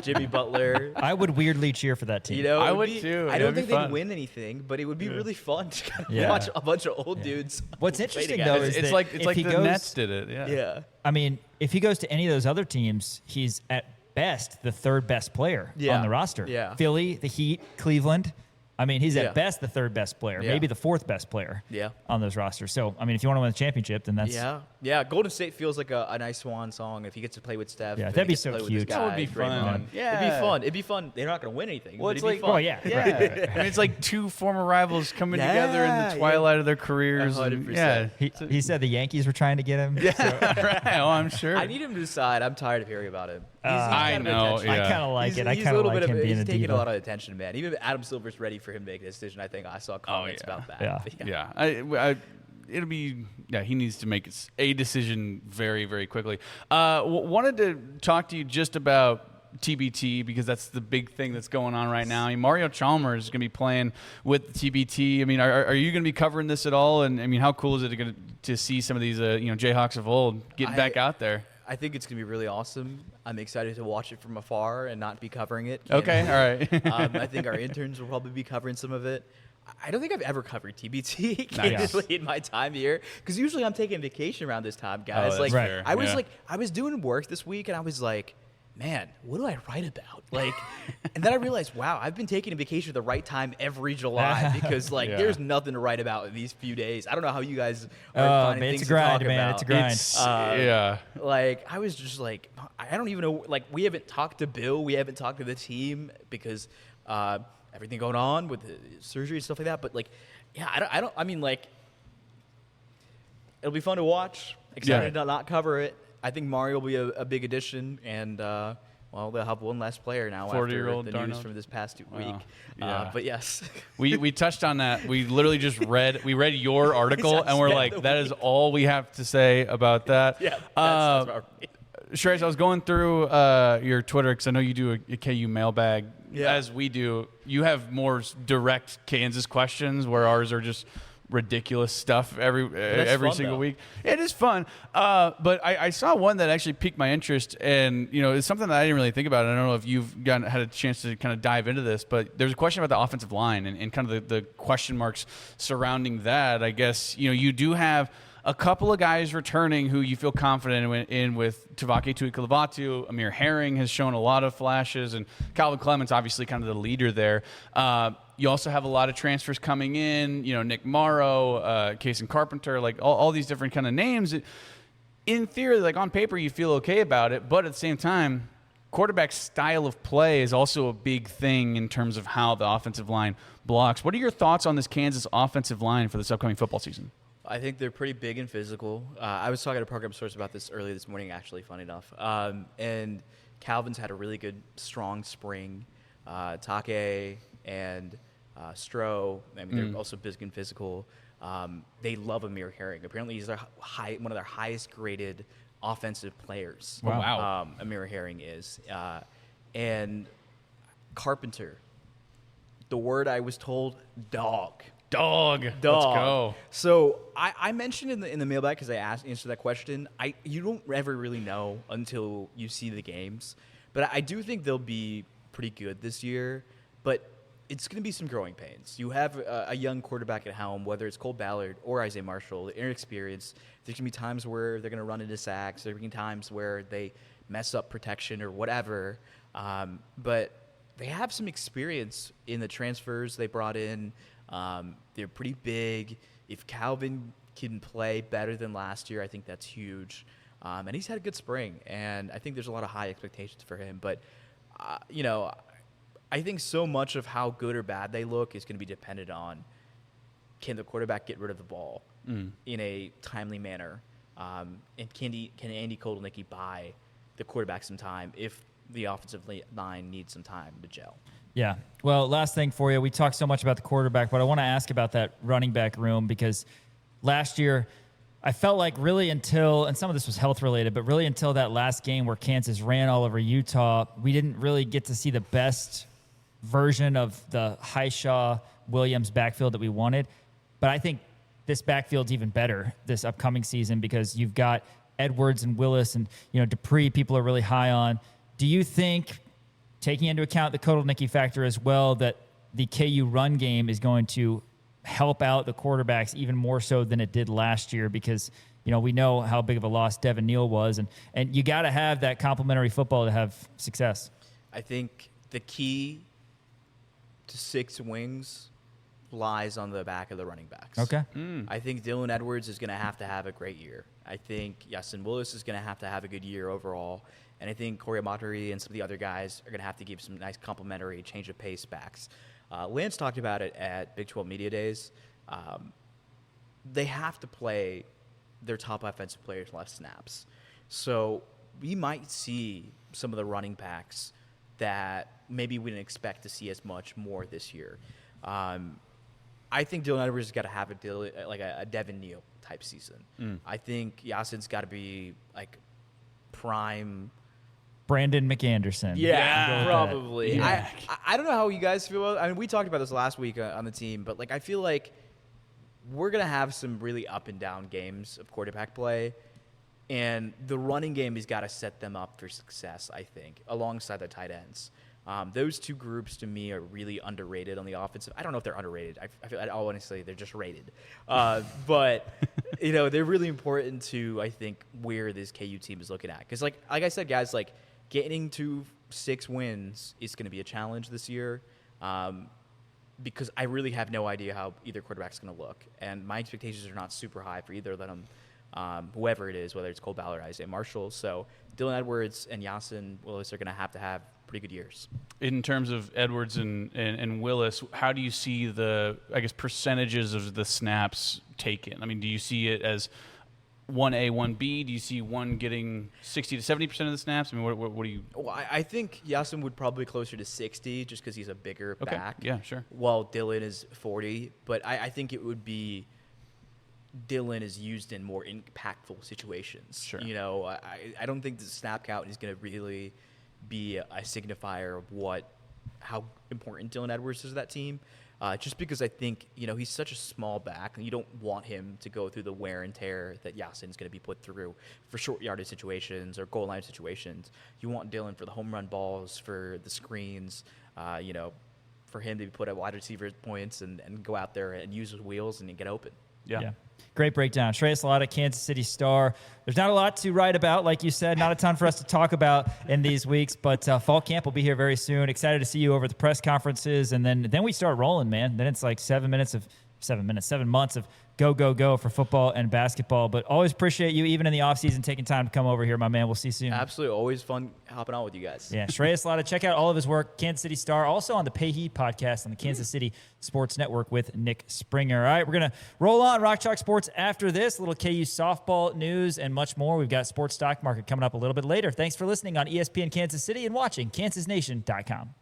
Jimmy Butler. I would weirdly cheer for that team. I would too. I don't think they'd win anything, but it would be really fun to kind of watch a bunch of old dudes. What's interesting though is it's like the Nets did it. Yeah. I mean, if he goes to any of those other teams, he's at best the third best player on the roster. Yeah. Philly, the Heat, Cleveland. I mean, he's at best the third best player, maybe the fourth best player on those rosters. So, I mean, if you want to win a championship, then that's... Yeah. Golden State feels like a nice swan song if he gets to play with Steph. Yeah, that'd be so cute. That would be fun. Yeah. It'd be fun. They're not going to win anything, well, but it'd be fun. Oh, yeah. I mean, it's like two former rivals coming together in the twilight of their careers. 100%. He said the Yankees were trying to get him. Right. Oh, I'm sure. I need him to decide. I'm tired of hearing about him. I know. I kind of like it. I He's kind of like him being a He's taking diva. a lot of attention, man. Even Adam Silver's ready for him to make a decision. I think I saw comments about that. Yeah. It'll be he needs to make a decision very, very quickly. Wanted to talk to you just about TBT because that's the big thing that's going on right now. I mean, Mario Chalmers is going to be playing with the TBT. I mean, are you going to be covering this at all? And I mean, how cool is it to see some of these Jayhawks of old getting back out there? I think it's going to be really awesome. I'm excited to watch it from afar and not be covering it. Okay, all right. I think our interns will probably be covering some of it. I don't think I've ever covered TBT candidly in my time here because usually I'm taking vacation around this time, guys. I was doing work this week and I was like, man, what do I write about? And then I realized, wow, I've been taking a vacation at the right time every July because there's nothing to write about in these few days. I don't know how you guys are finding things to talk about. It's a grind. I was just like, I don't even know. Like, we haven't talked to Bill. We haven't talked to the team because everything going on with the surgery and stuff like that. But I mean, it'll be fun to watch. Excited to not cover it. I think Mario will be a big addition, and they'll have one less player now after the news from this past week. But yes, we touched on that. We literally just read your article, and we're like, that is all we have to say about that. Yeah, that's Shreyas, I was going through your Twitter because I know you do a KU mailbag as we do. You have more direct Kansas questions, where ours are just ridiculous stuff every single week. It is fun. But I saw one that actually piqued my interest, and it's something that I didn't really think about. I don't know if you've had a chance to kind of dive into this, but there's a question about the offensive line and kind of the question marks surrounding that. I guess you do have a couple of guys returning who you feel confident in with Tavake Tuikalivatu. Amir Herring has shown a lot of flashes, and Calvin Clements obviously kind of the leader there. You also have a lot of transfers coming in, Nick Morrow, Kason Carpenter, all these different kind of names. In theory, on paper, you feel okay about it, but at the same time, quarterback style of play is also a big thing in terms of how the offensive line blocks. What are your thoughts on this Kansas offensive line for this upcoming football season? I think they're pretty big and physical. I was talking to program source about this earlier this morning, actually, funny enough. And Calvin's had a really good, strong spring. Take and Stroh, I mean, they're also big and physical. They love Amir Herring. Apparently, he's one of their highest graded offensive players. Wow. Amir Herring is. And Carpenter, the word I was told, dog. Let's go. So I mentioned in the mailbag, because I answered that question, you don't ever really know until you see the games. But I do think they'll be pretty good this year. But it's going to be some growing pains. You have a young quarterback at helm, whether it's Cole Ballard or Isaiah Marshall, the inexperience. There's going to be times where they're going to run into sacks. There are going to be times where they mess up protection or whatever. But they have some experience in the transfers they brought in. They're pretty big. If Calvin can play better than last year, I think that's huge. And he's had a good spring, and I think there's a lot of high expectations for him. But, I think so much of how good or bad they look is going to be dependent on, can the quarterback get rid of the ball in a timely manner? And can Andy Kotelnicki buy the quarterback some time if the offensive line needs some time to gel? Yeah. Well, last thing for you. We talked so much about the quarterback, but I want to ask about that running back room, because last year I felt like really until, and some of this was health related, but really until that last game where Kansas ran all over Utah, we didn't really get to see the best version of the Highshaw Williams backfield that we wanted. But I think this backfield's even better this upcoming season, because you've got Edwards and Willis and, Dupree, people are really high on. Do you think, taking into account the Kotelnicki factor as well, that the KU run game is going to help out the quarterbacks even more so than it did last year? Because, we know how big of a loss Devin Neal was, and you got to have that complementary football to have success. I think the key to 6 wings lies on the back of the running backs. Okay. I think Dylan Edwards is going to have a great year. I think Yasin Willis is going to have a good year overall. And I think Corey Amatari and some of the other guys are going to have to give some nice complementary change of pace backs. Lance talked about it at Big 12 Media Days. They have to play their top offensive players less snaps. So we might see some of the running backs that maybe we didn't expect to see as much more this year. I think Dylan Edwards has got to have a Devin Neal type season. I think Yasin's got to be like prime Brandon McAnderson. Yeah, probably. Yeah. I don't know how you guys feel. I mean, we talked about this last week on the team, but I feel like we're going to have some really up and down games of quarterback play. And the running game has got to set them up for success, I think, alongside the tight ends. Those two groups, to me, are really underrated on the offensive. I don't know if they're underrated. I feel, honestly, they're just rated. But, they're really important to, I think, where this KU team is looking at. Because, like I said, guys, getting to 6 wins is going to be a challenge this year. Because I really have no idea how either quarterback's going to look. And my expectations are not super high for either of them. Whoever it is, whether it's Cole Ballard or Isaiah Marshall. So Dylan Edwards and Yasin Willis are going to have pretty good years. In terms of Edwards and Willis, how do you see the, percentages of the snaps taken? I mean, do you see it as 1A, 1B? Do you see one getting 60 to 70% of the snaps? I mean, what do you? Well, I think Yasin would probably closer to 60 just because he's a bigger back. Yeah, sure. While Dylan is 40. But I think it would be Dylan is used in more impactful situations. Sure. I don't think the snap count is going to really be a signifier of how important Dylan Edwards is to that team. Just because I think, he's such a small back, and you don't want him to go through the wear and tear that Yasin's going to be put through for short yardage situations or goal line situations. You want Dylan for the home run balls, for the screens, for him to be put at wide receiver points and go out there and use his wheels and get open. Yeah. Great breakdown. Shreyas Laddha, Kansas City Star. There's not a lot to write about, like you said, not a ton for us to talk about in these weeks, but fall camp will be here very soon. Excited to see you over at the press conferences, and then we start rolling, man. Then it's 7 minutes of 7 months of go for football and basketball. But always appreciate you, even in the offseason, taking time to come over here, my man. We'll see you soon. Absolutely. Always fun hopping out with you guys. Yeah, Shreyas Laddha. Check out all of his work, Kansas City Star, also on the Pay Heat podcast on the Kansas City Sports Network with Nick Springer. All right, we're going to roll on Rock Chalk Sports after this. A little KU softball news and much more. We've got sports stock market coming up a little bit later. Thanks for listening on ESPN Kansas City and watching KansasNation.com.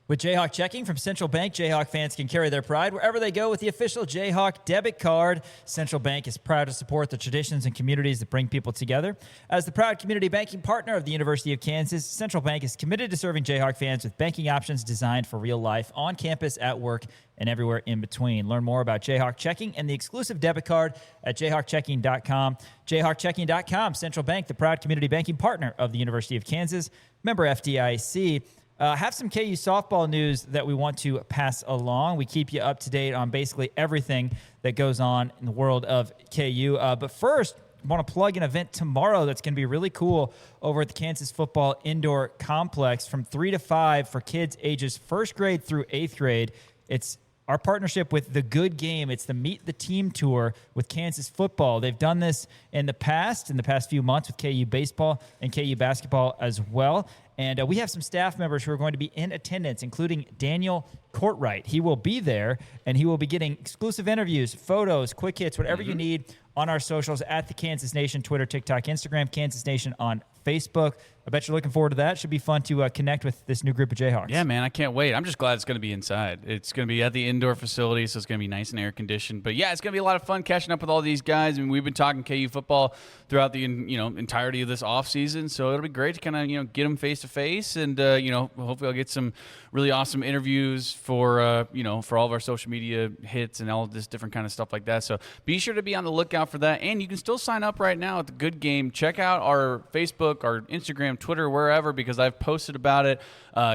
With Jayhawk Checking from Central Bank, Jayhawk fans can carry their pride wherever they go with the official Jayhawk debit card. Central Bank is proud to support the traditions and communities that bring people together. As the proud community banking partner of the University of Kansas, Central Bank is committed to serving Jayhawk fans with banking options designed for real life, on campus, at work, and everywhere in between. Learn more about Jayhawk Checking and the exclusive debit card at jayhawkchecking.com. Jayhawkchecking.com, Central Bank, the proud community banking partner of the University of Kansas. Member FDIC. Have some KU softball news that we want to pass along. We keep you up to date on basically everything that goes on in the world of KU. But first, I want to plug an event tomorrow that's going to be really cool over at the Kansas Football Indoor Complex from 3 to 5 for kids ages 1st grade through 8th grade. It's our partnership with The Good Game. It's the Meet the Team Tour with Kansas football. They've done this in the past few months with KU baseball and KU basketball as well. And we have some staff members who are going to be in attendance, including Daniel Courtwright. He will be there, and he will be getting exclusive interviews, photos, quick hits, whatever you need on our socials at the Kansas Nation, Twitter, TikTok, Instagram, Kansas Nation on Facebook. I bet you're looking forward to that. Should be fun to connect with this new group of Jayhawks. Yeah, man, I can't wait. I'm just glad it's going to be inside. It's going to be at the indoor facility, so it's going to be nice and air conditioned. But yeah, it's going to be a lot of fun catching up with all these guys. I mean, we've been talking KU football throughout the entirety of this offseason, so it'll be great to kind of get them face to face, and hopefully I'll get some really awesome interviews for all of our social media hits and all of this different kind of stuff like that. So be sure to be on the lookout for that, and you can still sign up right now at the Good Game. Check out our Facebook, our Instagram, Twitter, wherever, because I've posted about it.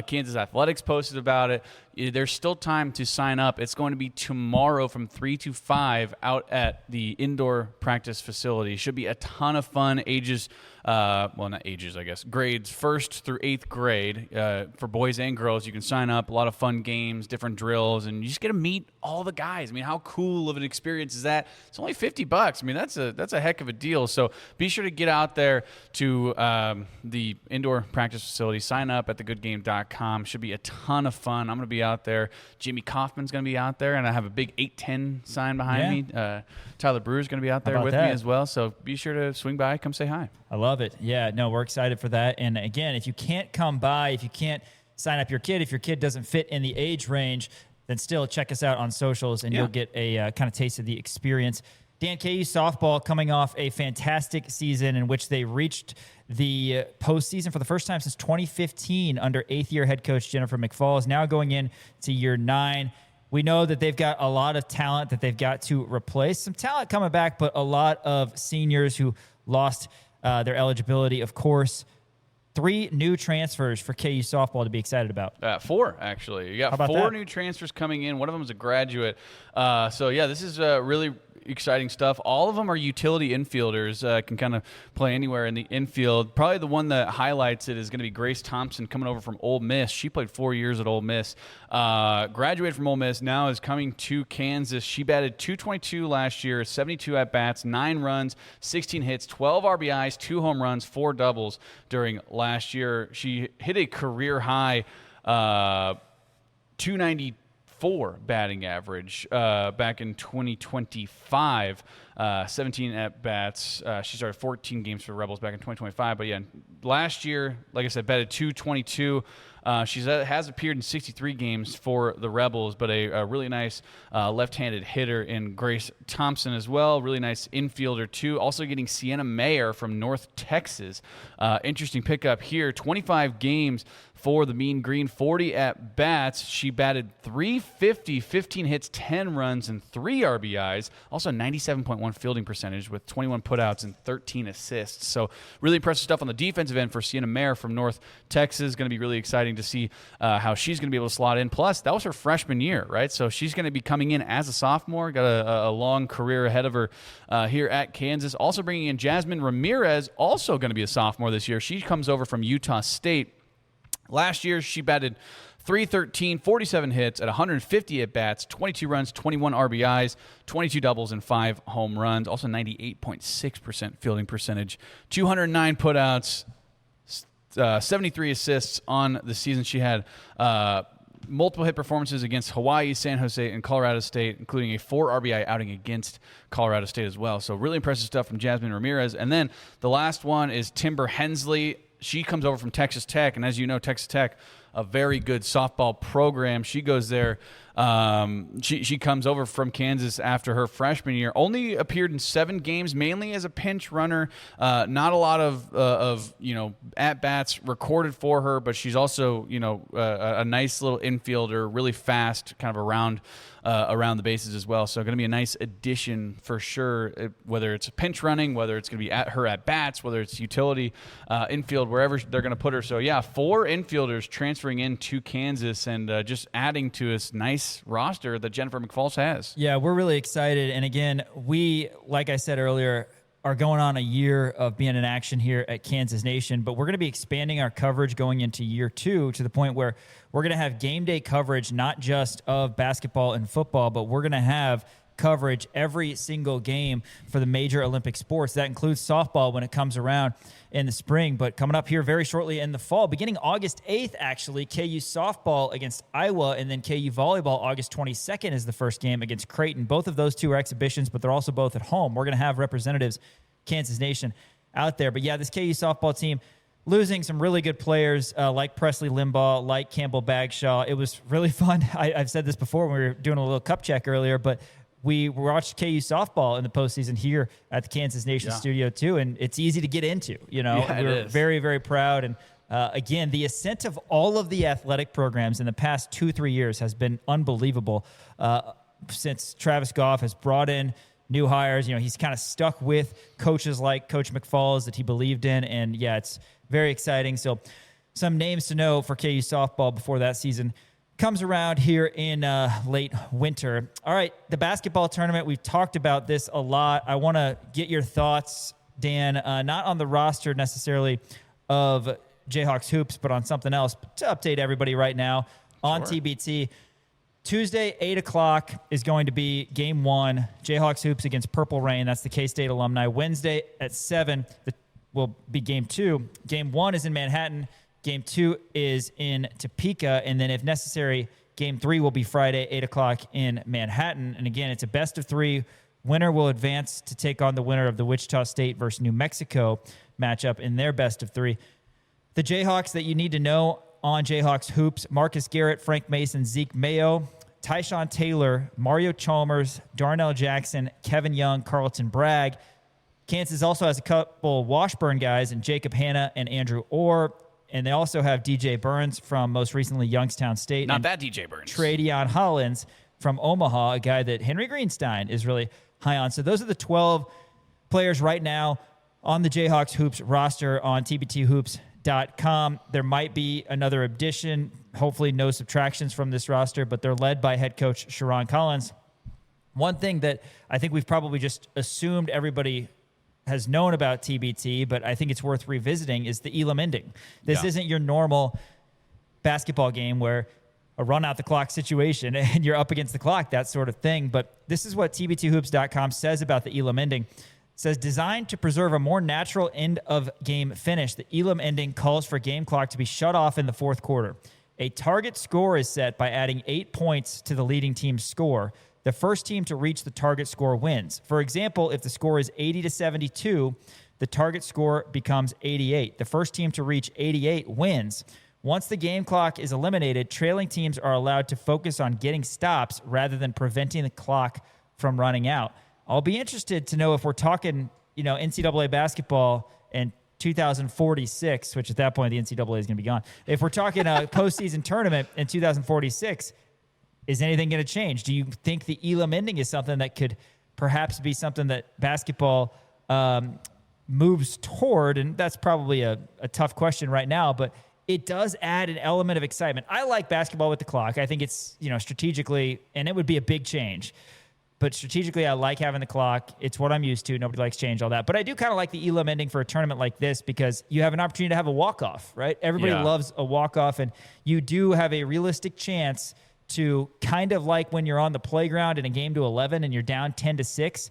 Kansas Athletics posted about it. There's still time to sign up. It's going to be tomorrow from 3 to 5 out at the indoor practice facility. Should be a ton of fun. Ages, not ages, I guess. Grades 1st through 8th grade for boys and girls. You can sign up. A lot of fun games, different drills, and you just get to meet all the guys. I mean, how cool of an experience is that? It's only $50. I mean, that's a heck of a deal. So be sure to get out there to the indoor practice facility. Sign up at thegoodgame.com. Should be a ton of fun. I'm going to be out there. Jimmy Kaufman's going to be out there, and I have a big 810 sign behind me. Tyler Brewer's going to be out there with me as well. So be sure to swing by, come say hi. I love it. Yeah, no, we're excited for that. And again, if you can't come by, if you can't sign up your kid, if your kid doesn't fit in the age range, then still check us out on socials, and you'll get a kind of taste of the experience. Dan, KU softball coming off a fantastic season in which they reached the postseason for the first time since 2015 under 8th-year head coach Jennifer McFalls, now going into year 9. We know that they've got a lot of talent that they've got to replace. Some talent coming back, but a lot of seniors who lost their eligibility, of course. 3 new transfers for KU softball to be excited about. 4, actually. You got 4 new transfers coming in. One of them is a graduate. This is really exciting stuff. All of them are utility infielders, can kind of play anywhere in the infield. Probably the one that highlights it is going to be Grace Thompson coming over from Ole Miss. She played 4 years at Ole Miss. Graduated from Ole Miss, now is coming to Kansas. She batted .222 last year, 72 at-bats, 9 runs, 16 hits, 12 RBIs, 2 home runs, 4 doubles during last year. She hit a career high 294 batting average back in 2025, 17 at-bats. She started 14 games for the Rebels back in 2025. But, yeah, last year, like I said, batted .222. She has appeared in 63 games for the Rebels, but a really nice left-handed hitter in Grace Thompson as well. Really nice infielder, too. Also getting Sienna Mayer from North Texas. Interesting pickup here. 25 games for the Mean Green, 40 at-bats. She batted .350, 15 hits, 10 runs, and 3 RBIs. Also 97.1 fielding percentage with 21 putouts and 13 assists. So really impressive stuff on the defensive end for Sienna Mayer from North Texas. Going to be really exciting to see how she's going to be able to slot in. Plus, that was her freshman year, right? So she's going to be coming in as a sophomore. Got a long career ahead of her here at Kansas. Also bringing in Jasmine Ramirez, also going to be a sophomore this year. She comes over from Utah State. Last year, she batted 313, 47 hits at 150 at-bats, 22 runs, 21 RBIs, 22 doubles, and 5 home runs. Also 98.6% fielding percentage, 209 putouts, 73 assists on the season. She had multiple hit performances against Hawaii, San Jose, and Colorado State, including a 4 RBI outing against Colorado State as well. So really impressive stuff from Jasmine Ramirez. And then the last one is Timber Hensley. She comes over from Texas Tech, and as you know, Texas Tech, a very good softball program. She goes there. She comes over from Kansas after her freshman year. Only appeared in 7 games, mainly as a pinch runner. Not a lot of at bats recorded for her, but she's also a nice little infielder, really fast, kind of around the bases as well. So going to be a nice addition for sure. Whether it's pinch running, whether it's going to be her at bats, whether it's utility, infield, wherever they're going to put her. So yeah, 4 infielders transferring into Kansas and just adding to this nice roster that Jennifer McFalls has. Yeah, we're really excited. And again, we, like I said earlier, are going on a year of being in action here at Kansas Nation, but we're going to be expanding our coverage going into year 2 to the point where we're going to have game day coverage, not just of basketball and football, but we're going to have coverage every single game for the major Olympic sports. That includes softball when it comes around in the spring, but coming up here very shortly in the fall, beginning August 8th, actually, KU softball against Iowa, and then KU volleyball August 22nd is the first game against Creighton. Both of those 2 are exhibitions, but they're also both at home. We're going to have representatives, Kansas Nation, out there. But yeah, this KU softball team losing some really good players like Presley Limbaugh, like Campbell Bagshaw. It was really fun. I've said this before when we were doing a little cup check earlier, but we watched KU softball in the postseason here at the Kansas Nation studio too, and it's easy to get into. We're very, very proud. And again, the ascent of all of the athletic programs in the past 2-3 years has been unbelievable. Since Travis Goff has brought in new hires, he's kind of stuck with coaches like Coach McFalls that he believed in, and yeah, it's very exciting. So, some names to know for KU softball before that season comes around here in late winter. All right, the basketball tournament, we've talked about this a lot. I want to get your thoughts, Dan, not on the roster necessarily of Jayhawks Hoops, but on something else to update everybody right now on TBT. Tuesday, 8 o'clock is going to be Game 1, Jayhawks Hoops against Purple Rain. That's the K-State alumni. Wednesday at 7 will be Game 2. Game 1 is in Manhattan. Game 2 is in Topeka, and then if necessary, Game 3 will be Friday, 8 o'clock in Manhattan. And again, it's a best of 3. Winner will advance to take on the winner of the Wichita State versus New Mexico matchup in their best of 3. The Jayhawks that you need to know on Jayhawks Hoops: Marcus Garrett, Frank Mason, Zeke Mayo, Tyshawn Taylor, Mario Chalmers, Darnell Jackson, Kevin Young, Carlton Bragg. Kansas also has a couple Washburn guys, and Jacob Hanna and Andrew Orr. And they also have DJ Burns from most recently Youngstown State. Not that DJ Burns. Tradeon Hollins from Omaha, a guy that Henry Greenstein is really high on. So those are the 12 players right now on the Jayhawks Hoops roster on tbthoops.com. There might be another addition, hopefully no subtractions from this roster, but they're led by head coach Sharon Collins. One thing that I think we've probably just assumed everybody has known about TBT, but I think it's worth revisiting, is the Elam ending. This isn't your normal basketball game where a run out the clock situation and you're up against the clock, that sort of thing. But this is what tbthoops.com says about the Elam ending. It says, designed to preserve a more natural end of game finish, the Elam ending calls for game clock to be shut off in the fourth quarter. A target score is set by adding 8 points to the leading team's score. The first team to reach the target score wins. For example, if the score is 80-72, the target score becomes 88. The first team to reach 88 wins. Once the game clock is eliminated, trailing teams are allowed to focus on getting stops rather than preventing the clock from running out. I'll be interested to know if we're talking, NCAA basketball and 2046, which at that point the NCAA is going to be gone. If we're talking a postseason tournament in 2046, is anything going to change? Do you think the Elam ending is something that could perhaps be something that basketball moves toward? And that's probably a tough question right now, but it does add an element of excitement. I like basketball with the clock. I think it's, strategically, and it would be a big change. But strategically, I like having the clock. It's what I'm used to. Nobody likes change, all that. But I do kind of like the elim ending for a tournament like this because you have an opportunity to have a walk-off, right? Everybody loves a walk-off, and you do have a realistic chance to kind of like when you're on the playground in a game to 11 and you're down 10-6,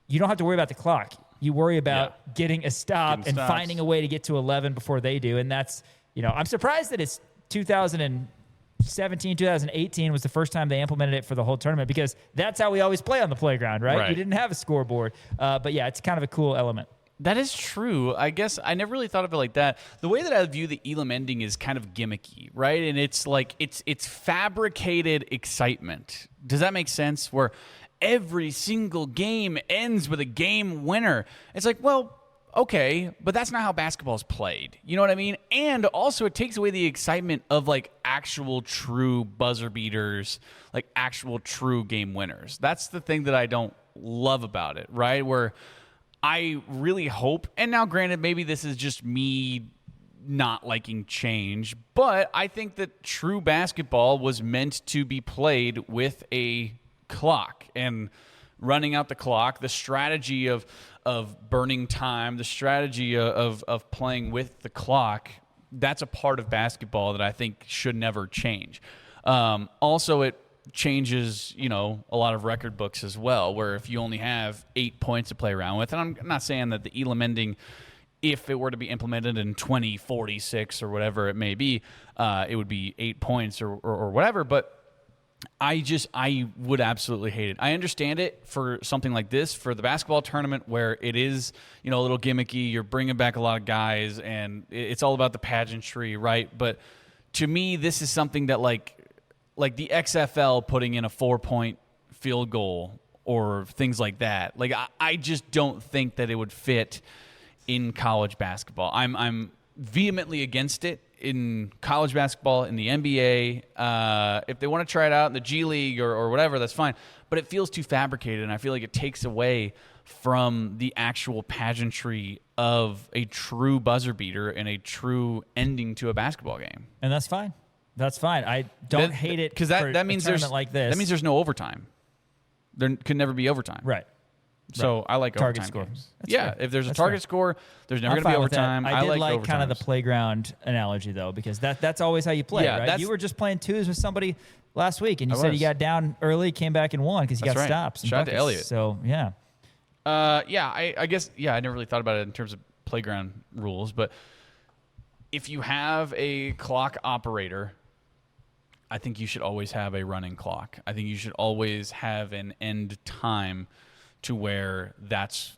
you don't have to worry about the clock. You worry about getting a stop and finding a way to get to 11 before they do. And that's, I'm surprised that it's 2017, 2018 was the first time they implemented it for the whole tournament because that's how we always play on the playground, right? You didn't have a scoreboard. But yeah, it's kind of a cool element. That is true. I guess I never really thought of it like that. The way that I view the elim ending is kind of gimmicky, right? And it's like it's fabricated excitement. Does that make sense? Where every single game ends with a game winner. It's like, well, okay, but that's not how basketball is played. You know what I mean? And also it takes away the excitement of like actual true buzzer beaters, like actual true game winners. That's the thing that I don't love about it, right? Where I really hope, and now granted, maybe this is just me not liking change, but I think that true basketball was meant to be played with a clock and running out the clock, the strategy of burning time, the strategy of playing with the clock, that's a part of basketball that I think should never change. Also, it changes, a lot of record books as well, where if you only have 8 points to play around with, and I'm not saying that the elim ending, if it were to be implemented in 2046 or whatever it may be, it would be 8 points or whatever, but I would absolutely hate it. I understand it for something like this, for the basketball tournament where it is, a little gimmicky. You're bringing back a lot of guys, and it's all about the pageantry, right? But to me, this is something that like the XFL putting in a 4-point field goal or things like that. Like I just don't think that it would fit in college basketball. I'm vehemently against it in college basketball, in the NBA. If they want to try it out in the G League or whatever, that's fine. But it feels too fabricated, and I feel like it takes away from the actual pageantry of a true buzzer beater and a true ending to a basketball game. And that's fine. That's fine. I don't hate it because that means there's like this. That means there's no overtime. There could never be overtime. Right. So I like target overtime score. games. Fair. If there's a That's target fair. score, there's never going to be overtime. I did like kind of the overtimes. playground analogy though, because that's always how you play, right? You were just playing twos with somebody last week, and you said you got down early, came back and won because you got stops. And Shout out to buckets. Elliott. So yeah. I guess I never really thought about it in terms of playground rules, but if you have a clock operator, I think you should always have a running clock. I think you should always have an end time to where that's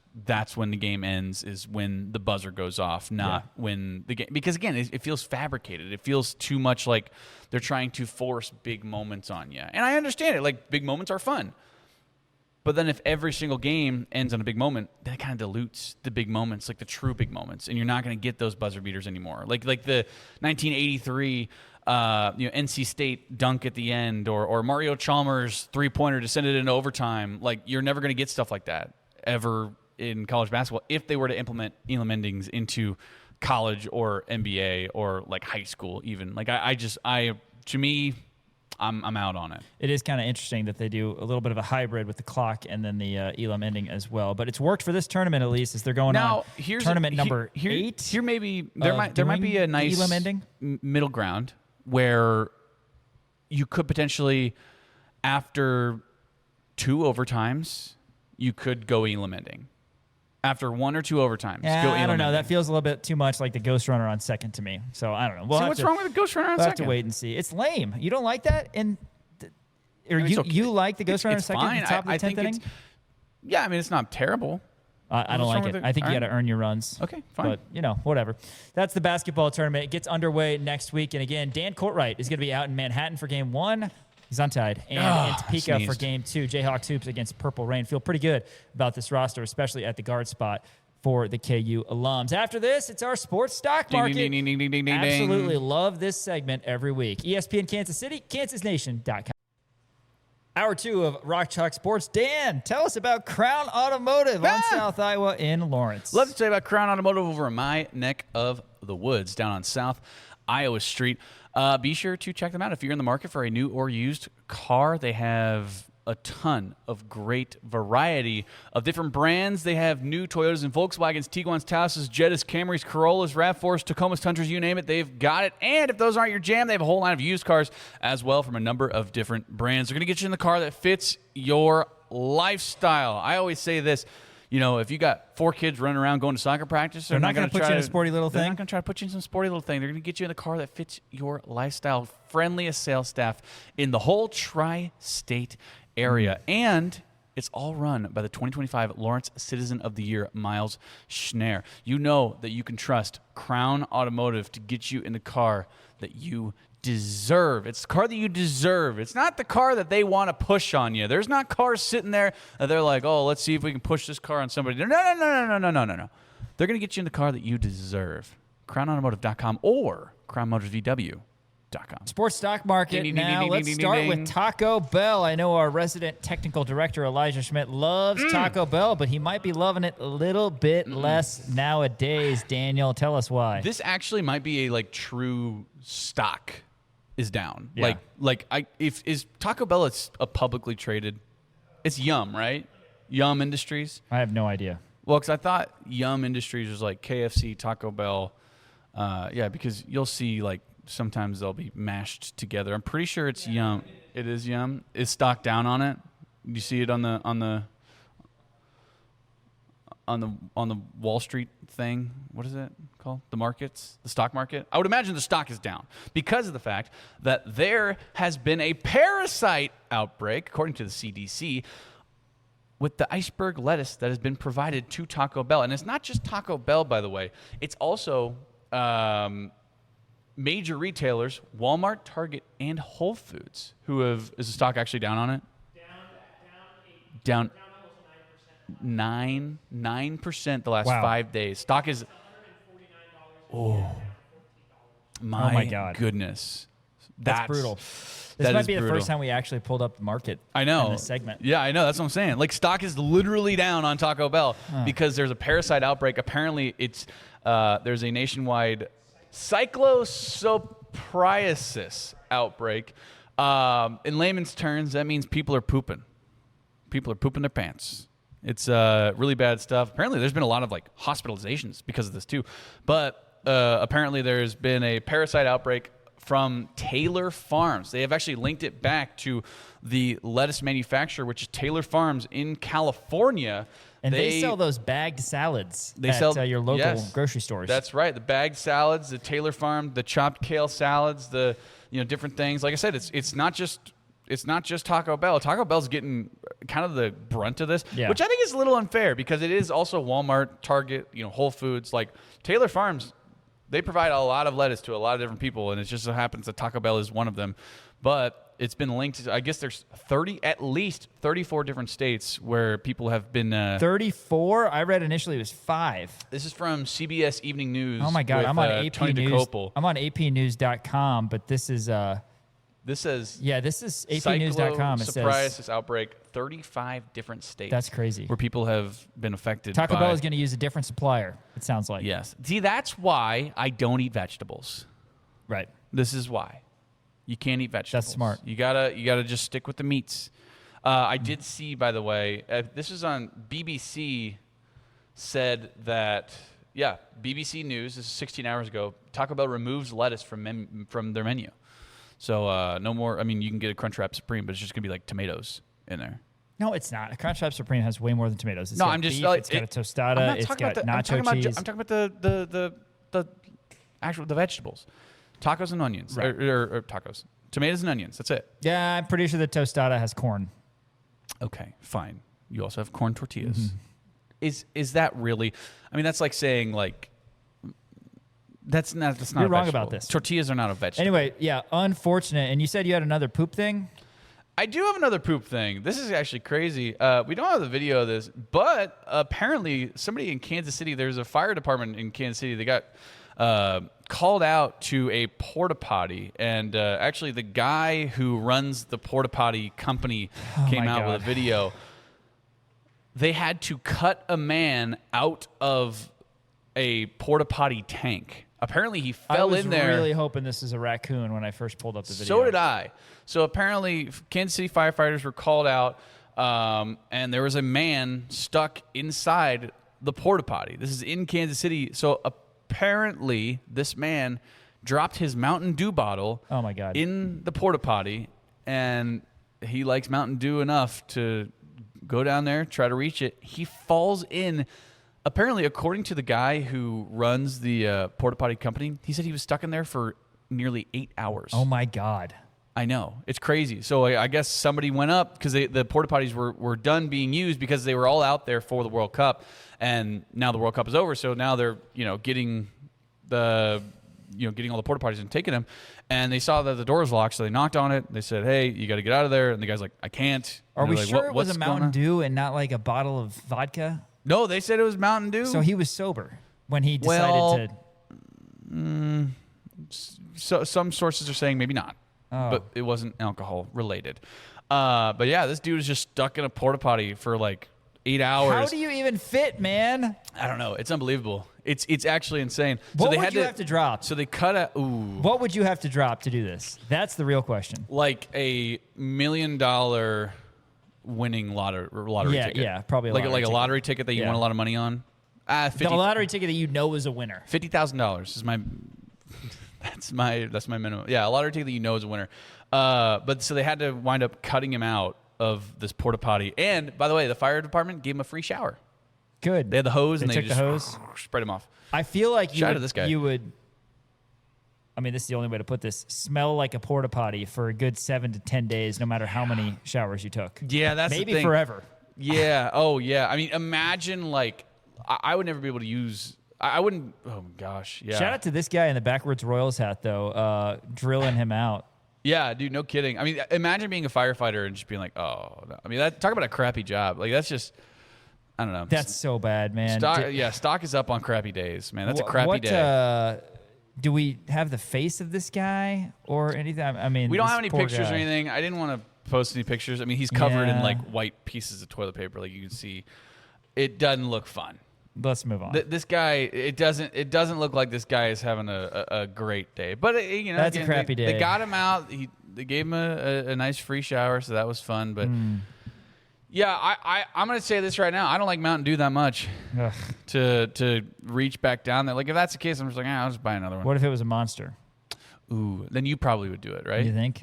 when the game ends, is when the buzzer goes off, not when the game. Because again, it feels fabricated. It feels too much like they're trying to force big moments on you. And I understand it. Like, big moments are fun. But then if every single game ends on a big moment, that kind of dilutes the big moments, like the true big moments, and you're not going to get those buzzer beaters anymore. Like the 1983 NC State dunk at the end, or Mario Chalmers three-pointer to send it into overtime. Like, you're never going to get stuff like that ever in college basketball if they were to implement elim endings into college or NBA or like high school even. Like to me, I'm out on it. It is kind of interesting that they do a little bit of a hybrid with the clock and then the elim ending as well. But it's worked for this tournament, at least, as they're going on tournament number 8. Here maybe there might be a nice elim ending middle ground where you could potentially, after 2 overtimes, you could go elim ending. After 1 or 2 overtimes, go elim I don't know. ending. That feels a little bit too much like the Ghost Runner on second to me. So I don't know. What's wrong with the Ghost Runner on we'll second? Have to wait and see. It's lame. You don't like that? You like the Ghost Runner on second fine. at the top of the 10th inning? Yeah, I mean, it's not terrible. I don't like it. I think you got to earn your runs. Okay, fine. But, whatever. That's the basketball tournament. It gets underway next week. And again, Dan Courtwright is going to be out in Manhattan for game 1. He's untied. And in Topeka for game 2. Jayhawks Hoops against Purple Rain. Feel pretty good about this roster, especially at the guard spot for the KU alums. After this, it's our sports stock market. Ding, ding, ding, ding, ding, ding, Absolutely love this segment every week. ESPN Kansas City, kansasnation.com. Hour 2 of Rock Chalk Sports. Dan, tell us about Crown Automotive on South Iowa in Lawrence. Love to tell you about Crown Automotive over in my neck of the woods down on South Iowa Street. Be sure to check them out if you're in the market for a new or used car. They have a ton of great variety of different brands. They have new Toyotas and Volkswagens, Tiguan's, Taos's, Jettas, Camrys, Corollas, RAV4s, Tacomas, Tundras, you name it, they've got it. And if those aren't your jam, they have a whole line of used cars as well from a number of different brands. They're going to get you in the car that fits your lifestyle. I always say this. You know, if you got 4 kids running around going to soccer practice, they're not going to put you in a sporty little thing. They're not going to try to put you in some sporty little thing. They're going to get you in the car that fits your lifestyle. Friendliest sales staff in the whole tri-state area. And it's all run by the 2025 Lawrence Citizen of the Year, Miles Schneer. You know that you can trust Crown Automotive to get you in the car that you deserve. It's the car that you deserve. It's not the car that they want to push on you. There's not cars sitting there that they're like, oh, let's see if we can push this car on somebody. No. They're going to get you in the car that you deserve. CrownAutomotive.com or CrownMotorsVW.com. Sports stock market now. Let's start with Taco Bell. I know our resident technical director, Elijah Schmidt, loves Taco Bell, but he might be loving it a little bit less nowadays. Daniel, tell us why. This actually might be a true stock is down. Yeah. Is Taco Bell a publicly traded? It's Yum, right? Yum Industries. I have no idea. Well, because I thought Yum Industries was like KFC, Taco Bell. Because you'll see sometimes they'll be mashed together. I'm pretty sure it's Yum. It is Yum. Is stock down on it? You see it on the Wall Street thing. What is it called? The markets, the stock market. I would imagine the stock is down because of the fact that there has been a parasite outbreak, according to the CDC, with the iceberg lettuce that has been provided to Taco Bell. And it's not just Taco Bell, by the way. It's also major retailers, Walmart, Target, and Whole Foods, is the stock actually down on it? Down 9% the last 5 days. Stock is my God, goodness, that's brutal. This might be the first time we actually pulled up the market. I know. In this segment. Yeah, I know. That's what I'm saying. Stock is literally down on Taco Bell because there's a parasite outbreak. Apparently, it's there's a nationwide cyclosopriasis outbreak. In layman's terms, that means people are pooping. People are pooping their pants. It's really bad stuff. Apparently, there's been a lot of hospitalizations because of this too. But apparently, there's been a parasite outbreak from Taylor Farms. They have actually linked it back to the lettuce manufacturer, which is Taylor Farms in California. And they sell those bagged salads at your local grocery stores. That's right. The bagged salads, the Taylor Farm, the chopped kale salads, the different things. Like I said, it's not just Taco Bell. Taco Bell's getting kind of the brunt of this, which I think is a little unfair because it is also Walmart, Target, Whole Foods. Taylor Farms, they provide a lot of lettuce to a lot of different people, and it just so happens that Taco Bell is one of them. But it's been linked to, I guess there's at least 34 different states where people have been 34? I read initially it was 5. This is from CBS Evening News. Oh my God, I'm on AP Tony News. DeCopel. I'm on APnews.com, but this is this says this is APnews.com. It says psoriasis outbreak, 35 different states. That's crazy. Where people have been affected. Taco Bell is going to use a different supplier, it sounds like. Yes. See, that's why I don't eat vegetables. Right. This is why. You can't eat vegetables. That's smart. You gotta just stick with the meats. I did see, by the way, this is on BBC. Said that BBC News. This is 16 hours ago. Taco Bell removes lettuce from their menu. So no more. I mean, you can get a Crunchwrap Supreme, but it's just gonna be tomatoes in there. No, it's not. A Crunchwrap Supreme has way more than tomatoes. It's no, got I'm just. beef, it's got a tostada. It's got nacho cheese. I'm talking about the actual vegetables. Tacos and onions, right. or tacos, tomatoes and onions. That's it. Yeah, I'm pretty sure the tostada has corn. Okay, fine. You also have corn tortillas. Mm-hmm. Is that really? I mean, that's like saying that's not. You're a wrong vegetable. about this. Tortillas are not a vegetable. Anyway, unfortunate. And you said you had another poop thing. I do have another poop thing. This is actually crazy. We don't have the video of this, but apparently somebody in Kansas City. There's a fire department in Kansas City. They got called out to a porta potty, and actually the guy who runs the porta potty company came out with a video. They had to cut a man out of a porta potty tank. apparently he fell in there. I was really hoping this is a raccoon when I first pulled up the video. So did I. So apparently Kansas City firefighters were called out, and there was a man stuck inside the porta potty. This is in Kansas City. So apparently this man dropped his Mountain Dew bottle oh my God. in the porta potty, and he likes Mountain Dew enough to go down there, try to reach it. He falls in. Apparently, according to the guy who runs the porta potty company, he said he was stuck in there for nearly 8 hours. Oh my God. I know. It's crazy. So I guess somebody went up because the porta potties were done being used because they were all out there for the World Cup, and now the World Cup is over. So now they're getting all the porta potties and taking them, and they saw that the door was locked, so they knocked on it. They said, "Hey, you got to get out of there." And the guy's like, "I can't." Are we like, sure it was what's a going Mountain on? Dew and not like a bottle of vodka? No, they said it was Mountain Dew. So he was sober when he decided So some sources are saying maybe not, but it wasn't alcohol related. But yeah, this dude was just stuck in a porta potty for like 8 hours. How do you even fit, man? I don't know. It's unbelievable. It's actually insane. What so they would had you to, have to drop? So they cut a What would you have to drop to do this? That's the real question. like $1 million winning lottery Yeah, ticket. yeah, probably a like lottery a ticket. lottery ticket that you Yeah. won a lot of money on. The lottery ticket that you know is a winner. $50,000 is my that's my minimum. Yeah, a lottery ticket that you know is a winner. But so they had to wind up cutting him out of this porta potty. And by the way, the fire department gave him a free shower. Good. They had the hose and they took just the hose. spread him off. I feel like Shout out to this guy. you would. I mean, this is the only way to put this. Smell like a porta potty for a good 7 to 10 days, no matter how many showers you took. Yeah, that's maybe the thing. forever. Yeah. Oh, yeah. I mean, imagine like I would never be able to use. I wouldn't. Oh gosh. Yeah. Shout out to this guy in the backwards Royals hat, though, drilling him out. Yeah, dude. No kidding. I mean, imagine being a firefighter and just being like, oh. No. I mean, talk about a crappy job. Like that's just. I don't know. That's so bad, man. Stock is up on crappy days, man. That's a crappy day. Do we have the face of this guy or anything? I mean, We don't this have any poor pictures or guy. anything. I didn't want to post any pictures. I mean, he's covered in Yeah. like white pieces of toilet paper, like you can see. It doesn't look fun. Let's move on. This guy, it doesn't look like this guy is having a great day. But That's a crappy day. They got him out. They gave him a nice free shower, so that was fun. But yeah, I'm gonna say this right now. I don't like Mountain Dew that much Ugh. to reach back down there. Like if that's the case, I'm just like, I'll just buy another one. What if it was a Monster? Ooh, then you probably would do it, right? You think?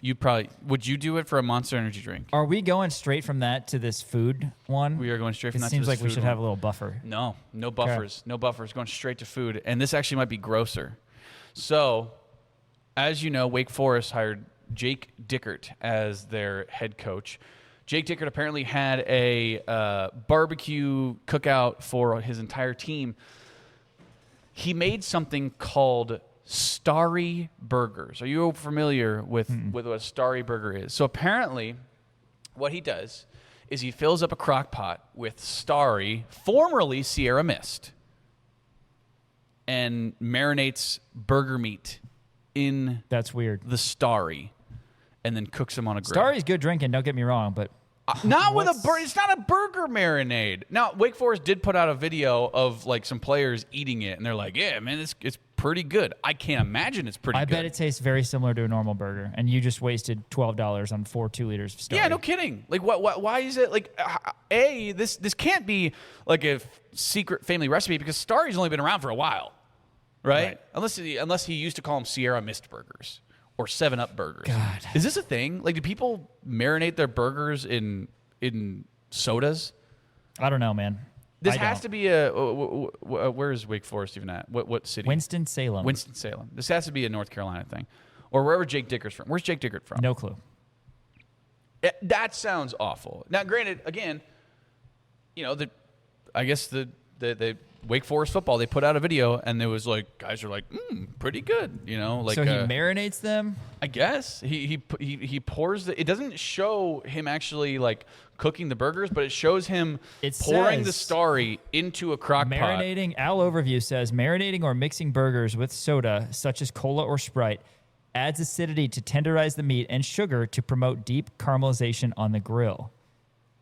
Would you do it for a Monster Energy drink? Are we going straight from that to this food one? We are going straight from It that. seems to like this we food should one. have a little buffer. No buffers. No buffers. Going straight to food. And this actually might be grosser. So, as you know, Wake Forest hired Jake Dickert as their head coach. Jake Dickert apparently had a barbecue cookout for his entire team. He made something called Starry Burgers. Are you familiar with what a Starry Burger is? So apparently, what he does is he fills up a crock pot with Starry, formerly Sierra Mist, and marinates burger meat in That's weird. the Starry, and then cooks them on a grill. Starry's good drinking, don't get me wrong, but Not with a burger. It's not a burger marinade. Now, Wake Forest did put out a video of like some players eating it, and they're like, "Yeah, man, it's pretty good." I can't imagine it's pretty I good. bet it tastes very similar to a normal burger, and you just wasted $12 on 4 2-liters of Starry. Yeah, no kidding. Like, what? Why is it like? This can't be like a secret family recipe because Starry's only been around for a while, right? Unless he used to call them Sierra Mist burgers or 7-Up burgers. God. Is this a thing? Like, do people marinate their burgers in sodas? I don't know, man. This has to be where is Wake Forest even at? What city? Winston-Salem. Winston-Salem. This has to be a North Carolina thing. Or wherever Jake Dicker's from. Where's Jake Dickert from? No clue. That sounds awful. Now, granted, again, I guess the Wake Forest football, they put out a video, and it was like, guys are like, pretty good, like. So he marinates them? I guess he pours it doesn't show him actually like cooking the burgers, but it shows him pouring the Starry into a crock pot. Marinating. Al Overview says marinating or mixing burgers with soda, such as cola or Sprite, adds acidity to tenderize the meat and sugar to promote deep caramelization on the grill.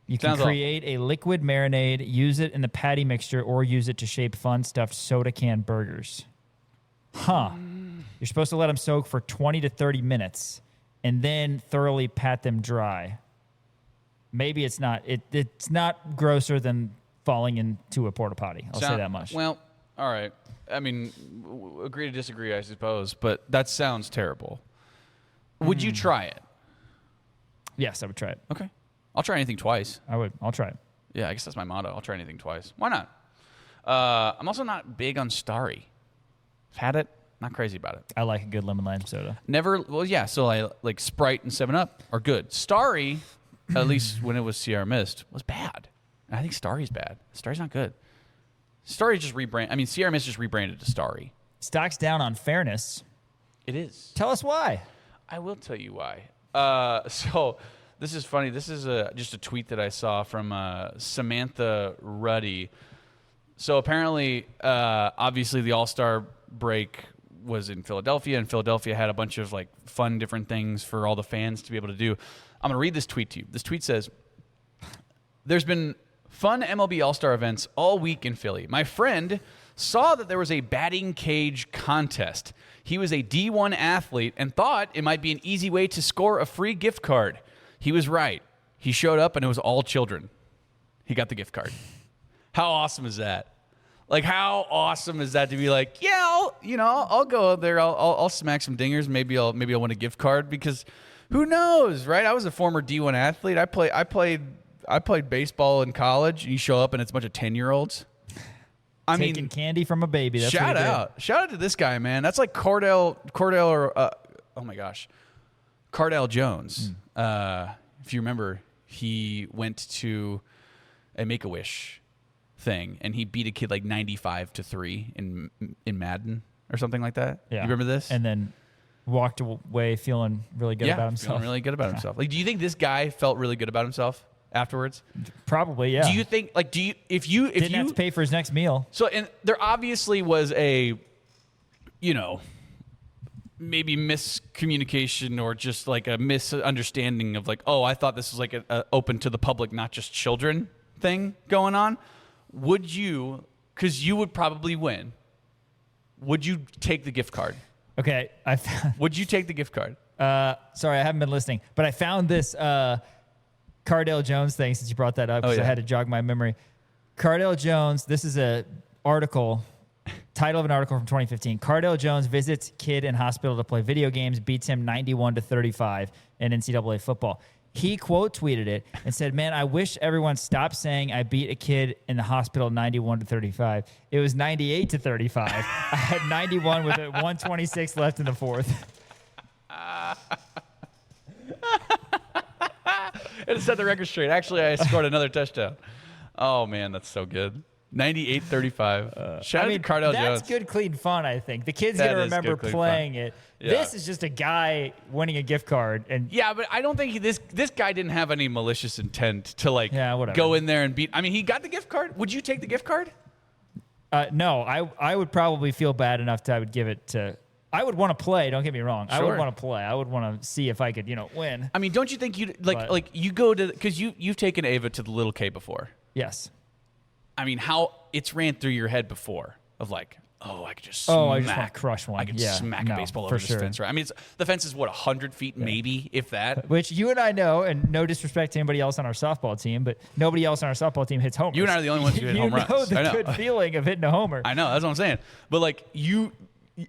You can create a liquid marinade, use it in the patty mixture, or use it to shape fun stuffed soda can burgers. You're supposed to let them soak for 20 to 30 minutes and then thoroughly pat them dry. Maybe it's not. It's not grosser than falling into a porta potty. I'll say that much. Well, all right. I mean, agree to disagree, I suppose, but that sounds terrible. Would you try it? Yes, I would try it. Okay. I'll try anything twice. I would. I'll try it. Yeah, I guess that's my motto. I'll try anything twice. Why not? I'm also not big on Starry. I've had it. Not crazy about it. I like a good lemon lime soda. Never. Well, yeah. So I like Sprite and 7-Up are good. Starry, at least when it was Sierra Mist, was bad. And I think Starry's bad. Starry's not good. Starry just rebranded. I mean, Sierra Mist just rebranded to Starry. Stock's down on fairness. It is. Tell us why. I will tell you why. So this is funny. This is just a tweet that I saw from Samantha Ruddy. So apparently, obviously, the All-Star break was in Philadelphia, and Philadelphia had a bunch of like fun different things for all the fans to be able to do. I'm going to read this tweet to you. This tweet says, "There's been fun MLB All-Star events all week in Philly. My friend saw that there was a batting cage contest. He was a D1 athlete and thought it might be an easy way to score a free gift card. He was right. He showed up and it was all children. He got the gift card." How awesome is that? Like, how awesome is that to be like, yeah, I'll go there. I'll smack some dingers. Maybe I'll win a gift card, because who knows, right? I was a former D1 athlete. I played baseball in college. You show up and it's a bunch of 10-year-olds. Taking candy from a baby. That's shout out to this guy, man. That's like Cardell Jones. If you remember, he went to a Make-A-Wish thing and he beat a kid like 95-3 in Madden or something like that. Yeah. You remember this? And then walked away feeling really good about himself. Feeling really good about himself. Like, do you think this guy felt really good about himself afterwards? Probably, yeah. Do you think, like, if you didn't have to pay for his next meal? So, and there obviously was a, maybe miscommunication or just like a misunderstanding of like, oh, I thought this was like a open to the public, not just children thing going on. Would you, because you would probably win, would you take the gift card? Okay. Would you take the gift card? Sorry, I haven't been listening, but I found this Cardell Jones thing since you brought that up, because I had to jog my memory. Cardell Jones, this is a article, title of an article from 2015. Cardell Jones visits kid in hospital to play video games, beats him 91-35 in NCAA football. He quote tweeted it and said, "Man, I wish everyone stopped saying I beat a kid in the hospital 91-35. It was 98-35. I had 91 with 126 left in the fourth." It set the record straight. Actually, I scored another touchdown. Oh, man, that's so good. 98-35. Shout out to Cardell Jones. That's good, clean fun, I think. The kid's going to remember playing it. Yeah. This is just a guy winning a gift card. Yeah, but I don't think this guy didn't have any malicious intent to like go in there and beat. I mean, he got the gift card. Would you take the gift card? No, I would probably feel bad enough that I would give it to. I would want to play. Don't get me wrong. Sure. I would want to play. I would want to see if I could, win. I mean, don't you think you'd like you go to, because you've taken Ava to the Little K before? Yes. I mean, how it's ran through your head before of like, oh, I could just I just want to crush one. I could smack a baseball over this fence, right? I mean, the fence is, 100 feet, maybe, if that. Which you and I know, and no disrespect to anybody else on our softball team, but nobody else on our softball team hits homers. You and I are the only ones who hit home runs. You know the good feeling of hitting a homer. I know, that's what I'm saying. But like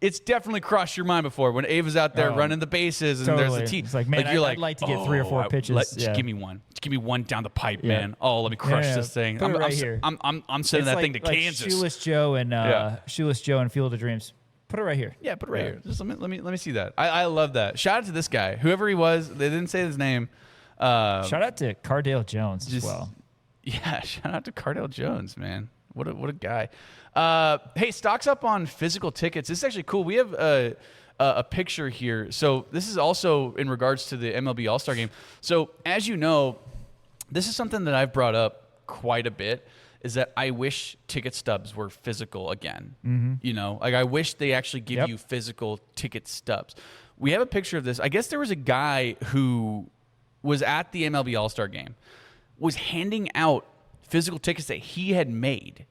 it's definitely crossed your mind before when Ava's out there running the bases and there's a tee. It's like, man, I'd like to get 3 or 4 pitches. Just give me one. Just give me one down the pipe, man. Oh, let me crush this thing. Put it right here. I'm sending that thing to Kansas. Shoeless Joe and Field of Dreams. Put it right here. Yeah, put it right here. Just let me see that. I love that. Shout out to this guy, whoever he was. They didn't say his name. Shout out to Cardell Jones as well. Yeah, shout out to Cardell Jones, man. What a guy. Hey, stock's up on physical tickets. This is actually cool. We have a picture here. So this is also in regards to the MLB All-Star Game. So as you know, this is something that I've brought up quite a bit, is that I wish ticket stubs were physical again. Mm-hmm. Like I wish they actually give you physical ticket stubs. We have a picture of this. I guess there was a guy who was at the MLB All-Star Game, was handing out physical tickets that he had made.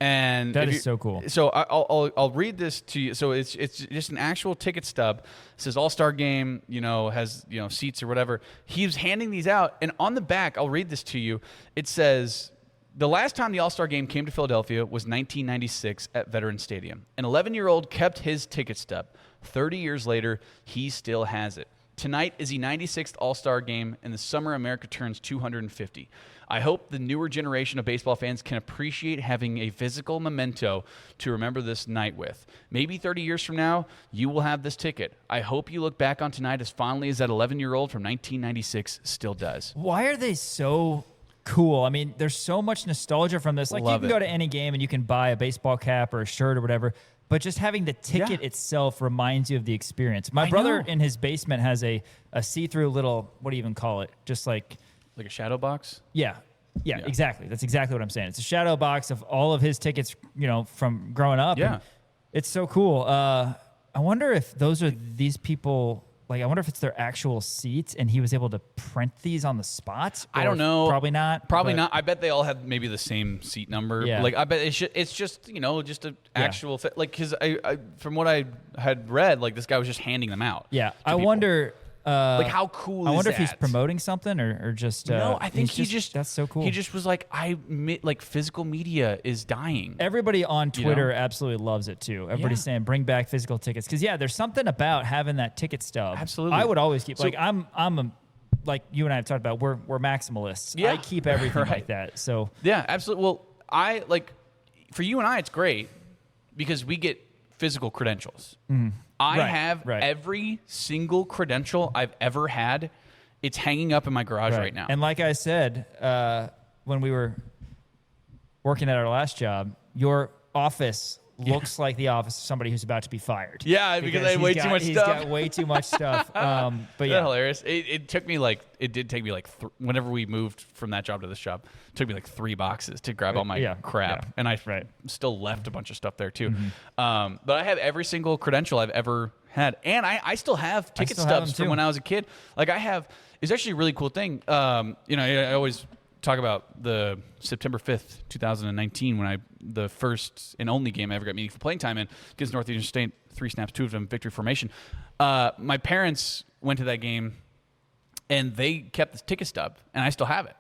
And that is so cool. So I'll read this to you. So it's just an actual ticket stub. It says All-Star Game, has seats or whatever. He's handing these out, and on the back, I'll read this to you. It says, the last time the All-Star Game came to Philadelphia was 1996 at Veterans Stadium. An 11-year-old kept his ticket stub. 30 years later, he still has it. Tonight is the 96th All-Star Game, and the summer America turns 250. I hope the newer generation of baseball fans can appreciate having a physical memento to remember this night with. Maybe 30 years from now, you will have this ticket. I hope you look back on tonight as fondly as that 11-year-old from 1996 still does. Why are they so cool? I mean, there's so much nostalgia from this. Like, you can go to any game and you can buy a baseball cap or a shirt or whatever, but just having the ticket itself reminds you of the experience. My brother in his basement has a see-through little, what do you even call it? Just like a shadow box? Yeah, exactly. That's exactly what I'm saying. It's a shadow box of all of his tickets, from growing up. Yeah. And it's so cool. I wonder if those are these people. Like, I wonder if it's their actual seats, and he was able to print these on the spot. I don't know. Probably not. Probably not. I bet they all have maybe the same seat number. Yeah. Like, I bet it's just just an actual because I from what I had read, like, this guy was just handing them out. Yeah. I wonder. Like, how cool is that? I wonder if he's promoting something or just. No, I think he just. That's so cool. He just was like, physical media is dying. Everybody on Twitter absolutely loves it too. Everybody's saying bring back physical tickets because there's something about having that ticket stub. Absolutely. I would always keep I'm like you and I have talked about. We're maximalists. Yeah. I keep everything like that. So yeah, absolutely. Well, I like for you and I, it's great because we get physical credentials. I have every single credential I've ever had. It's hanging up in my garage right now. And like I said, when we were working at our last job, your office looks like the office of somebody who's about to be fired. Yeah, because I had way too much He's stuff. got way too much stuff. But That's hilarious. It took me whenever we moved from that job to this job, it took me 3 boxes to grab all my crap. And I still left a bunch of stuff there too. But I have every single credential I've ever had. And I still have ticket stubs from when I was a kid. Like, it's actually a really cool thing. I always talk about the September 5th, 2019, when the first and only game I ever got meaningful playing time in against Northeastern State, 3 snaps, 2 of them, victory formation. My parents went to that game, and they kept the ticket stub, and I still have it.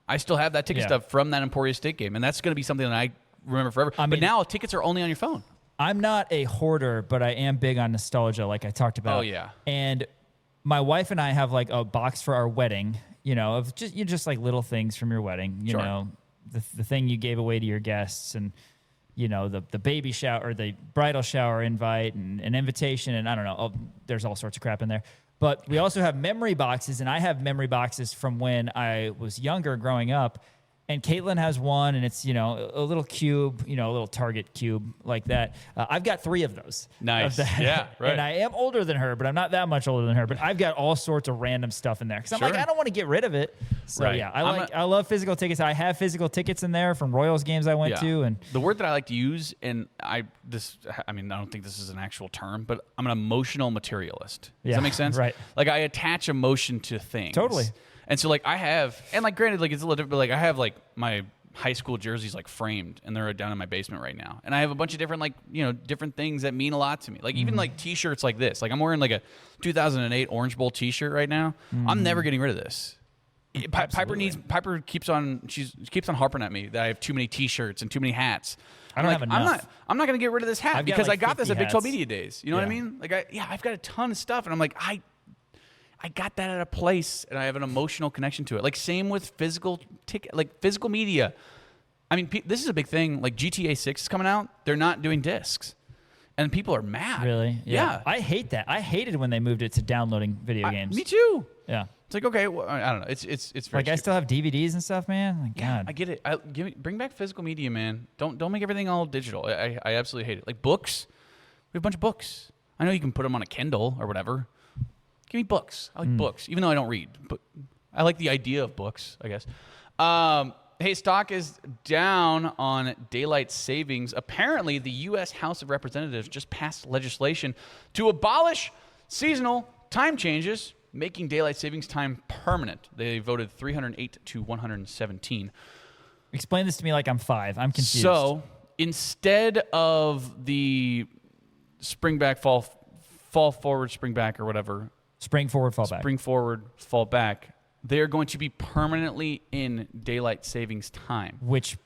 I still have that ticket stub from that Emporia State game, and that's going to be something that I remember forever. But now tickets are only on your phone. I'm not a hoarder, but I am big on nostalgia, like I talked about. Oh, yeah. And my wife and I have a box for our wedding, of just like little things from your wedding, you know, the thing you gave away to your guests, and the baby shower or the bridal shower invite and an invitation, and I don't know, there's all sorts of crap in there. But we also have memory boxes, and I have memory boxes from when I was younger growing up. And Caitlin has one, and it's, a little cube, a little Target cube like that. I've got 3 of those. Nice. Of that. Yeah, right. And I am older than her, but I'm not that much older than her. But I've got all sorts of random stuff in there. Because I'm like, I don't want to get rid of it. So, I love physical tickets. I have physical tickets in there from Royals games I went to. And the word that I like to use, and I don't think this is an actual term, but I'm an emotional materialist. Does that make sense? Right. Like, I attach emotion to things. Totally. And so, I have, and granted, it's a little different, but I have my high school jerseys framed, and they're down in my basement right now. And I have a bunch of different different things that mean a lot to me. Even T-shirts like this. I'm wearing a 2008 Orange Bowl T-shirt right now. I'm never getting rid of this. Piper keeps on harping at me that I have too many T-shirts and too many hats. I don't have enough. I'm not going to get rid of this hat because I got this at Big 12 Media Days. You know what I mean? I've got a ton of stuff, and I'm like, I got that at a place, and I have an emotional connection to it. Same with physical physical media. I mean, this is a big thing. GTA 6 is coming out. They're not doing discs, and people are mad. Really? Yeah. I hate that. I hated when they moved it to downloading video games. Me too. Yeah. It's okay. Well, I don't know. It's very I still have DVDs and stuff, man. God. I get it. Bring back physical media, man. Don't make everything all digital. I absolutely hate it. Books. We have a bunch of books. I know you can put them on a Kindle or whatever. Give me books. I like books, even though I don't read. But I like the idea of books, I guess. Hey, stock is down on daylight savings. Apparently, the U.S. House of Representatives just passed legislation to abolish seasonal time changes, making daylight savings time permanent. They voted 308 to 117. Explain this to me like I'm 5. I'm confused. So, instead of the spring back, fall forward, spring back, or whatever. Spring forward, fall back. Spring forward, fall back. They're going to be permanently in daylight savings time. Which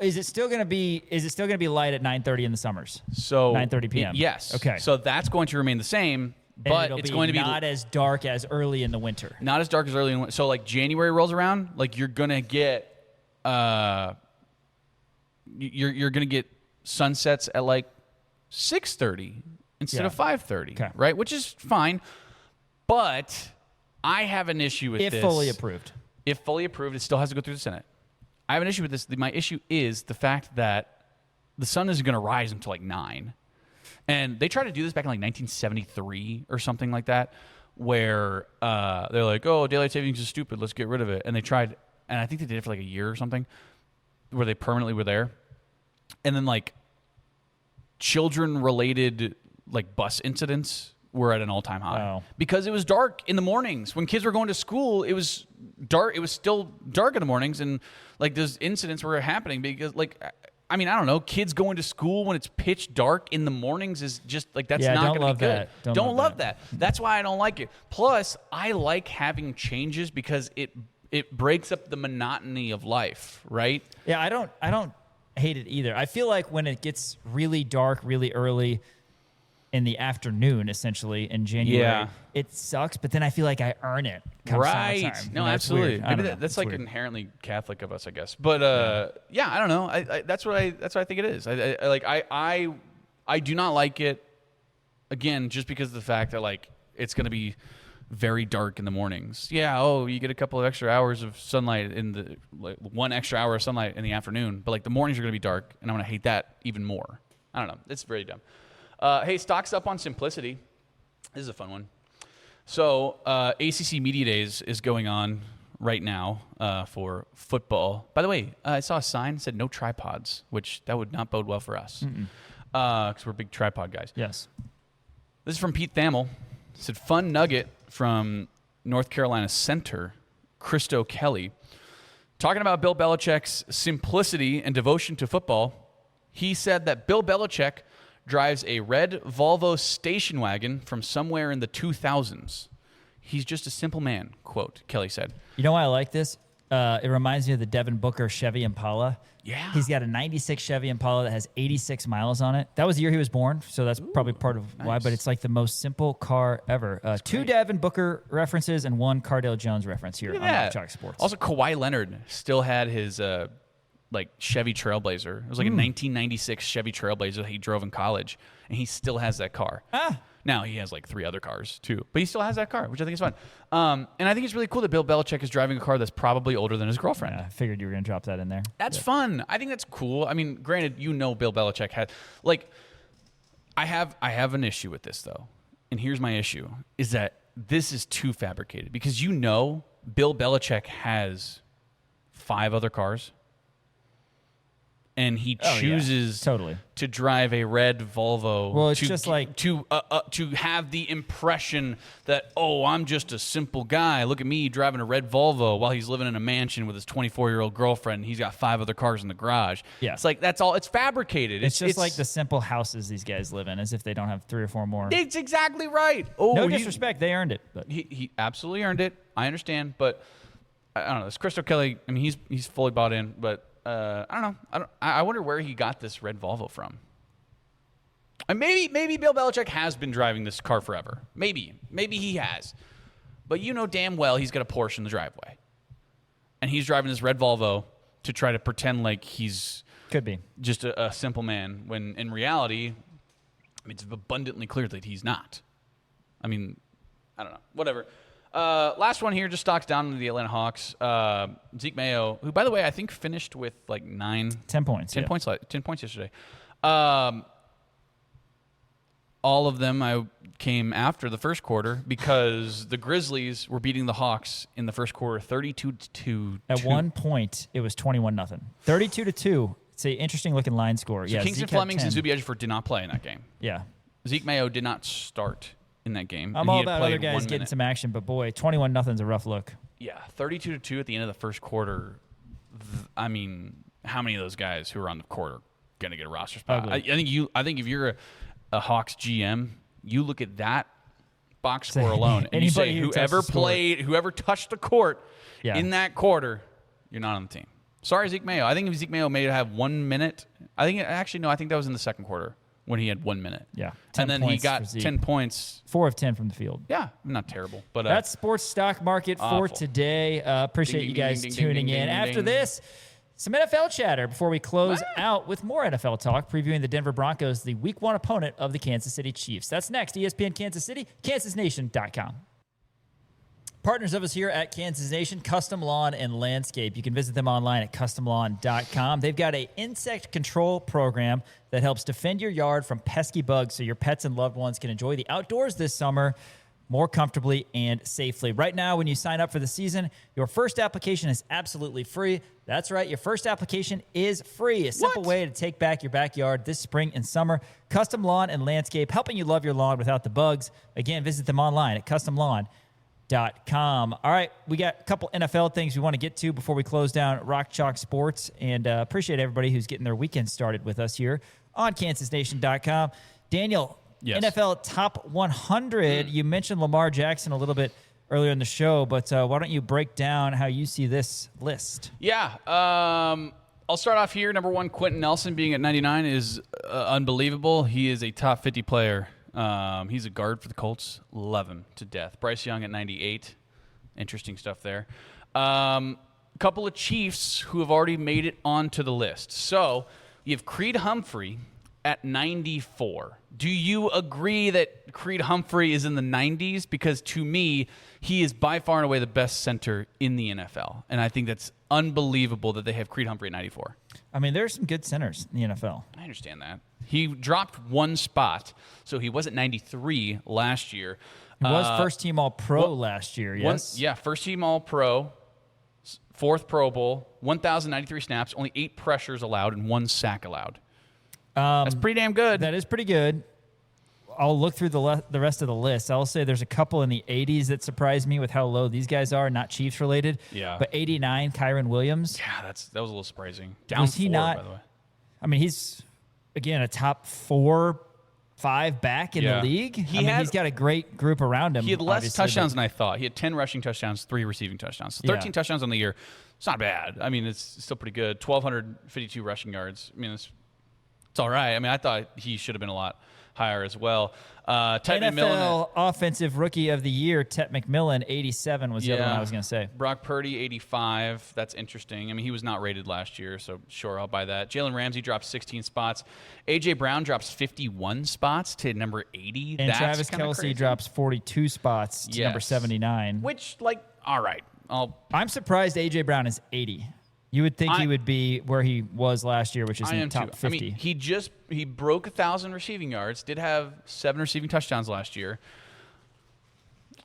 is it still going to be light at 9:30 in the summers? So 9:30 p.m. Yes. Okay. So that's going to remain the same, but it's going to be not as dark as early in the winter. Not as dark as early in the winter. So like January rolls around, like you're going to get you're going to get sunsets at like 6:30 instead of 5:30, okay. right? Which is fine. But I have an issue with this. If fully approved. If fully approved, it still has to go through the Senate. I have an issue with this. My issue is the fact that the sun isn't going to rise until like 9. And they tried to do this back in like 1973 or something like that, where they're like, oh, daylight savings is stupid. Let's get rid of it. And they tried, and I think they did it for like a year or something, where they permanently were there. And then like children-related like bus incidents were at an all-time high because it was dark in the mornings. When kids were going to school, it was dark. It was still dark in the mornings, and like those incidents were happening because like, I mean, I don't know, kids going to school when it's pitch dark in the mornings is just like, that's not going to be good. Don't love that. That's why I don't like it. Plus, I like having changes because it breaks up the monotony of life, right? Yeah, I don't hate it either. I feel like when it gets really dark really early in the afternoon, essentially, in January, it sucks, but then I feel like I earn it. Right. Summertime. No, absolutely. Maybe that's like weird. Inherently Catholic of us, I guess. But I don't know. That's what I think it is. I do not like it, again, just because of the fact that like it's going to be very dark in the mornings. Yeah, you get a couple of extra hours of sunlight in the like 1 extra hour of sunlight in the afternoon, but like the mornings are going to be dark, and I'm going to hate that even more. I don't know. It's very dumb. Hey, stocks up on simplicity. This is a fun one. So ACC Media Days is going on right now for football. By the way, I saw a sign that said no tripods, which that would not bode well for us because we're big tripod guys. Yes. This is from Pete Thamel. It said, fun nugget from North Carolina center, Christo Kelly. Talking about Bill Belichick's simplicity and devotion to football, he said that Bill Belichick drives a red Volvo station wagon from somewhere in the 2000s. He's just a simple man, quote, Kelly said. You know why I like this? It reminds me of the Devin Booker Chevy Impala. Yeah. He's got a 96 Chevy Impala that has 86 miles on it. That was the year he was born, so that's probably part of why, but it's like the most simple car ever. 2 Devin Booker references and 1 Cardale Jones reference here on Chalk Sports. Also, Kawhi Leonard still had his like Chevy Trailblazer. It was like a 1996 Chevy Trailblazer that he drove in college, and he still has that car. Now he has like 3 other cars too, but he still has that car, which I think is fun. And I think it's really cool that Bill Belichick is driving a car that's probably older than his girlfriend. I figured you were going to drop that in there. That's fun. I think that's cool. I mean, granted, Bill Belichick had like, I have an issue with this though, and here's my issue: is that this is too fabricated because Bill Belichick has 5 other cars. And he chooses to drive a red Volvo. Well, it's just like to have the impression that I'm just a simple guy. Look at me driving a red Volvo while he's living in a mansion with his 24-year-old girlfriend. And he's got 5 other cars in the garage. Yeah, it's like that's all. It's fabricated. It's like the simple houses these guys live in, as if they don't have 3 or 4 more. It's exactly right. No disrespect, they earned it. But. He absolutely earned it. I understand, but I don't know. This Christo Kelly. I mean, he's fully bought in, but. I don't know. I wonder where he got this red Volvo from. And maybe Bill Belichick has been driving this car forever. Maybe he has. But damn well he's got a Porsche in the driveway. And he's driving this red Volvo to try to pretend like he's could be just a simple man, when in reality, it's abundantly clear that he's not. I mean, I don't know. Whatever. Last one here, just stocks down to the Atlanta Hawks. Zeke Mayo, who, by the way, I think finished with like 10 points. 10 points yesterday. All of them I came after the first quarter because the Grizzlies were beating the Hawks in the first quarter 32-2. At one point, it was 21-0. 32-2. It's an interesting looking line score. So Kingston Flemings and Zuby Ejiofor did not play in that game. Yeah. Zeke Mayo did not start in that game. I'm all about other guys getting some action, but boy, 21-0's a rough look. Yeah, 32-2 at the end of the first quarter. I mean, how many of those guys who are on the court are going to get a roster spot? Ugly. I think if you're a Hawks GM, you look at that box score alone, and you say whoever touched the court in that quarter, you're not on the team. Sorry, Zeke Mayo. I think if Zeke Mayo may have 1 minute. I think that was in the second quarter when he had 1 minute. Yeah. And then he got 10 points. 4 of 10 from the field. Yeah, not terrible. But that's sports stock market for today. Appreciate you guys tuning in. After this, some NFL chatter before we close out with more NFL talk, previewing the Denver Broncos, the Week 1 opponent of the Kansas City Chiefs. That's next. ESPN Kansas City, kansasnation.com. Partners of us here at Kansas Nation, Custom Lawn and Landscape. You can visit them online at customlawn.com. They've got an insect control program that helps defend your yard from pesky bugs so your pets and loved ones can enjoy the outdoors this summer more comfortably and safely. Right now, when you sign up for the season, your first application is absolutely free. That's right, your first application is free. A simple way to take back your backyard this spring and summer. Custom Lawn and Landscape, helping you love your lawn without the bugs. Again, visit them online at customlawn.com. All right, we got a couple NFL things we want to get to before we close down Rock Chalk Sports, and appreciate everybody who's getting their weekend started with us here on kansasnation.com. Daniel, NFL Top 100. You mentioned Lamar Jackson a little bit earlier in the show, but why don't you break down how you see this list? Yeah, I'll start off here. Number 1, Quentin Nelson being at 99 is unbelievable. He is a top 50 player. He's a guard for the Colts. Love him to death. Bryce Young at 98. Interesting stuff there. Couple of Chiefs who have already made it onto the list. So you have Creed Humphrey at 94. Do you agree that Creed Humphrey is in the 90s? Because to me, he is by far and away the best center in the NFL. And I think that's unbelievable that they have Creed Humphrey at 94. I mean, there's some good centers in the NFL. I understand that. He dropped 1 spot, so he was at 93 last year. He was first-team All-Pro last year, yes? First-team All-Pro, 4th Pro Bowl, 1,093 snaps, only 8 pressures allowed, and 1 sack allowed. That's pretty damn good. That is pretty good. I'll look through the rest of the list. I'll say there's a couple in the 80s that surprised me with how low these guys are, not Chiefs related. Yeah. But 89, Kyron Williams. Yeah, that was a little surprising. Down 4, by the way. I mean, he's, again, a top 4, 5 back in the league. He's got a great group around him. He had less touchdowns than I thought. He had 10 rushing touchdowns, 3 receiving touchdowns. So 13 touchdowns on the year. It's not bad. I mean, it's still pretty good. 1,252 rushing yards. I mean, it's all right. I mean, I thought he should have been a lot higher as well. NFL Offensive Rookie of the Year, Tet McMillan, 87 was the other one I was going to say. Brock Purdy, 85. That's interesting. I mean, he was not rated last year, so sure, I'll buy that. Jalen Ramsey drops 16 spots. A.J. Brown drops 51 spots to number 80. And Travis Kelce drops 42 spots to number 79. Which, all right. I'm surprised A.J. Brown is 80. You would think he would be where he was last year, which is in the top 50. I mean, he broke 1,000 receiving yards, did have 7 receiving touchdowns last year.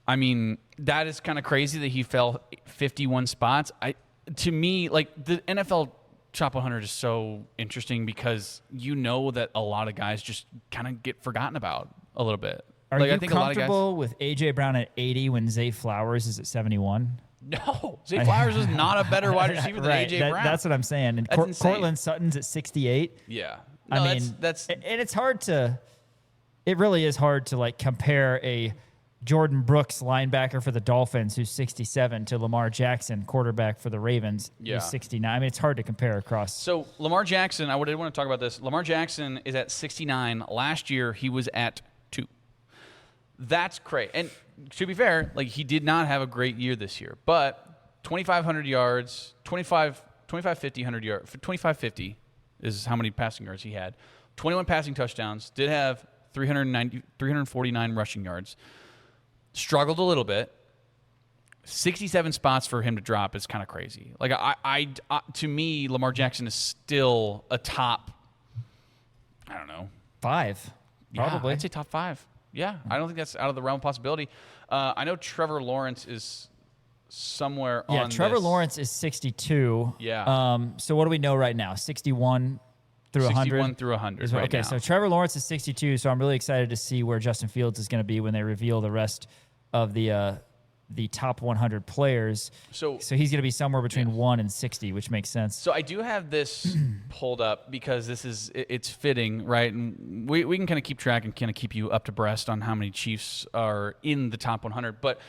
I mean, that is kind of crazy that he fell 51 spots. To me, the NFL Top 100 is so interesting because you know that a lot of guys just kind of get forgotten about a little bit. Are you comfortable with A.J. Brown at 80 when Zay Flowers is at 71? No, Zay Flowers is not a better wide receiver than A.J. Brown. That's what I'm saying. And Cortland Sutton's at 68. Yeah. No, I mean, and it's hard to – it really is hard to, compare a Jordan Brooks linebacker for the Dolphins who's 67 to Lamar Jackson, quarterback for the Ravens, who's 69. I mean, it's hard to compare across. So, Lamar Jackson, I did want to talk about this. Lamar Jackson is at 69. Last year, he was at 2. That's great. And to be fair, he did not have a great year this year. But 2,500 yards, 2,550 yards, 2,550 is how many passing yards he had. 21 passing touchdowns, did have 349 rushing yards. Struggled a little bit. 67 spots for him to drop is kind of crazy. To me, Lamar Jackson is still a top, I don't know. 5, probably. Yeah, I'd say top 5. Yeah, I don't think that's out of the realm of possibility. I know Trevor Lawrence is somewhere on Yeah, Trevor Lawrence is 62. Yeah. So what do we know right now? 61 through 100? 61 through 100 right now. So Trevor Lawrence is 62, so I'm really excited to see where Justin Fields is going to be when they reveal the rest of the the top 100 players. So he's going to be somewhere between 1 and 60, which makes sense. So I do have this pulled up because it's fitting, right? And we can kind of keep track and kind of keep you up to breast on how many Chiefs are in the top 100. But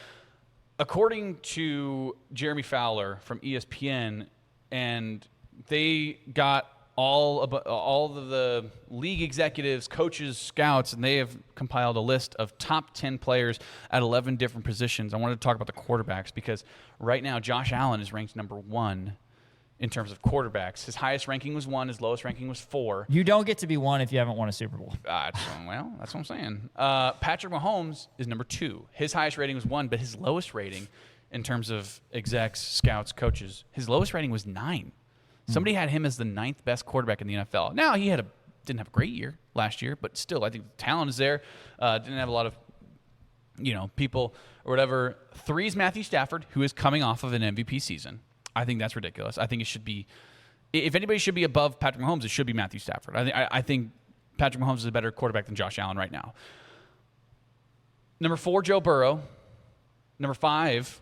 according to Jeremy Fowler from ESPN, and they got all of the league executives, coaches, scouts, and they have compiled a list of top 10 players at 11 different positions. I wanted to talk about the quarterbacks because right now Josh Allen is ranked number 1 in terms of quarterbacks. His highest ranking was 1. His lowest ranking was 4. You don't get to be 1 if you haven't won a Super Bowl. Well, that's what I'm saying. Patrick Mahomes is number 2. His highest rating was 1, but his lowest rating in terms of execs, scouts, coaches, his lowest rating was 9. Somebody had him as the 9th best quarterback in the NFL. Now, he didn't have a great year last year, but still, I think the talent is there. Didn't have a lot of, people or whatever. 3 is Matthew Stafford, who is coming off of an MVP season. I think that's ridiculous. I think it should be, if anybody should be above Patrick Mahomes, it should be Matthew Stafford. I think Patrick Mahomes is a better quarterback than Josh Allen right now. Number 4, Joe Burrow. Number 5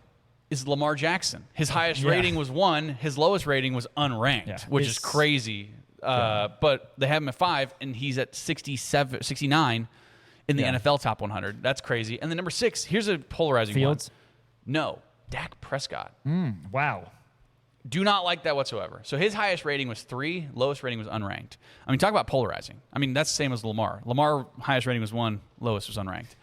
is Lamar Jackson. His highest rating was 1. His lowest rating was unranked, which is crazy. But they have him at 5, and he's at 69 in the NFL top 100. That's crazy. And then number 6, here's a polarizing Fields? one. No, Dak Prescott. Wow. Do not like that whatsoever. So his highest rating was 3, lowest rating was unranked. I mean, talk about polarizing. I mean, that's the same as Lamar. Lamar, highest rating was 1, lowest was unranked.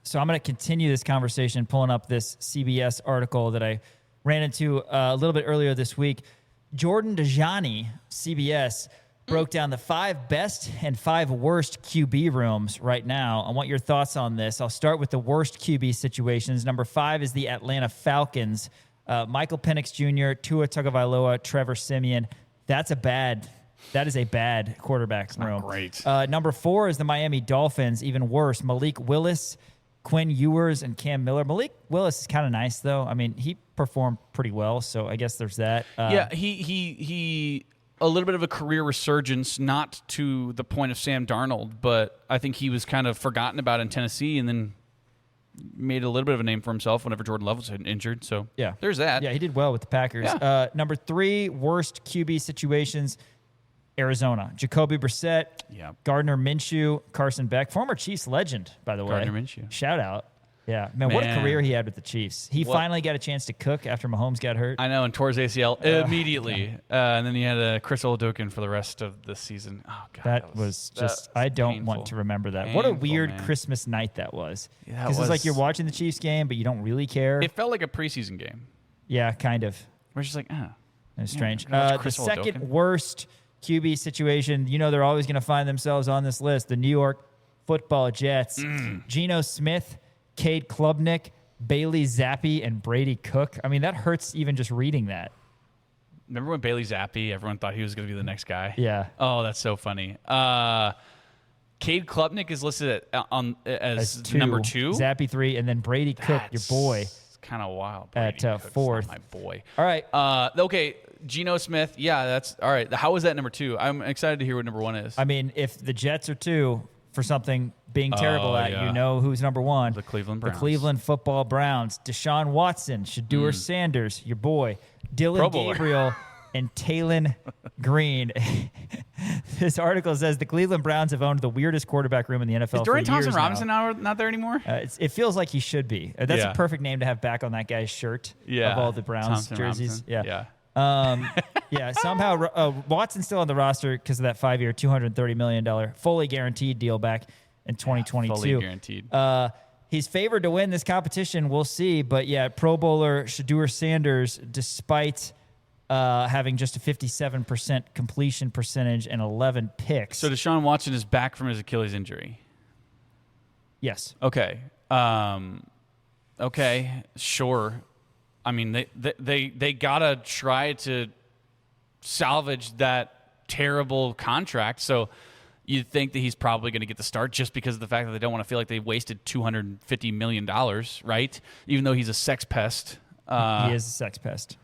So I'm going to continue this conversation, pulling up this CBS article that I ran into a little bit earlier this week. Jordan Dajani, CBS, broke down the 5 best and 5 worst QB rooms right now. I want your thoughts on this. I'll start with the worst QB situations. Number 5 is the Atlanta Falcons. Michael Penix Jr., Tua Tagovailoa, Trevor Siemian. That is a bad quarterback room. Great. Number 4 is the Miami Dolphins. Even worse, Malik Willis, Quinn Ewers, and Cam Miller. Malik Willis is kind of nice, though. I mean, he performed pretty well, so I guess there's that. He a little bit of a career resurgence, not to the point of Sam Darnold, but I think he was kind of forgotten about in Tennessee and then made a little bit of a name for himself whenever Jordan Love was injured. So there's that. Yeah, he did well with the Packers. Yeah. Number 3, worst QB situations, Arizona. Jacoby Brissett, Gardner Minshew, Carson Beck, former Chiefs legend, by the way. Gardner Minshew. Shout out. Yeah, man, what a career he had with the Chiefs. He finally got a chance to cook after Mahomes got hurt. I know, and tore his ACL immediately. And then he had Chris Oladokun for the rest of the season. Oh, God. That was just, I don't want to remember that. What a weird Christmas night that was. Because it's like you're watching the Chiefs game, but you don't really care. It felt like a preseason game. Yeah, kind of. We're just like, It's strange. The second worst QB situation, they're always going to find themselves on this list. The New York Football Jets. Geno Smith, Cade Klubnik, Bailey Zappi, and Brady Cook. I mean, that hurts even just reading that. Remember when Bailey Zappi, everyone thought he was going to be the next guy? Yeah. Oh, that's so funny. Cade Klubnik is listed as 2, number 2. Zappi 3, and then Brady Cook, your boy. Kind of wild. Brady at 4th. My boy. All right. Okay. Geno Smith. Yeah, that's all right. How was that number 2? I'm excited to hear what number 1 is. I mean, if the Jets are 2 for something being terrible you know who's number 1. The Cleveland Browns. The Cleveland Football Browns. Deshaun Watson, Shedeur Sanders, your boy. Dylan Gabriel, and Talon Green. This article says the Cleveland Browns have owned the weirdest quarterback room in the NFL. Is Dorian Thompson-Robinson not there anymore? It feels like he should be. That's a perfect name to have back on that guy's shirt of all the Browns jerseys. Yeah. Somehow Watson's still on the roster because of that 5-year, $230 million fully guaranteed deal back in 2022. Fully guaranteed. He's favored to win this competition. We'll see. But, Pro Bowler Shedeur Sanders, despite having just a 57% completion percentage and 11 picks. So Deshaun Watson is back from his Achilles injury? Yes. Okay. Okay, sure. I mean, they gotta try to salvage that terrible contract. So you'd think that he's probably going to get the start just because of the fact that they don't want to feel like they wasted $250 million, right? Even though he's a sex pest. He is a sex pest.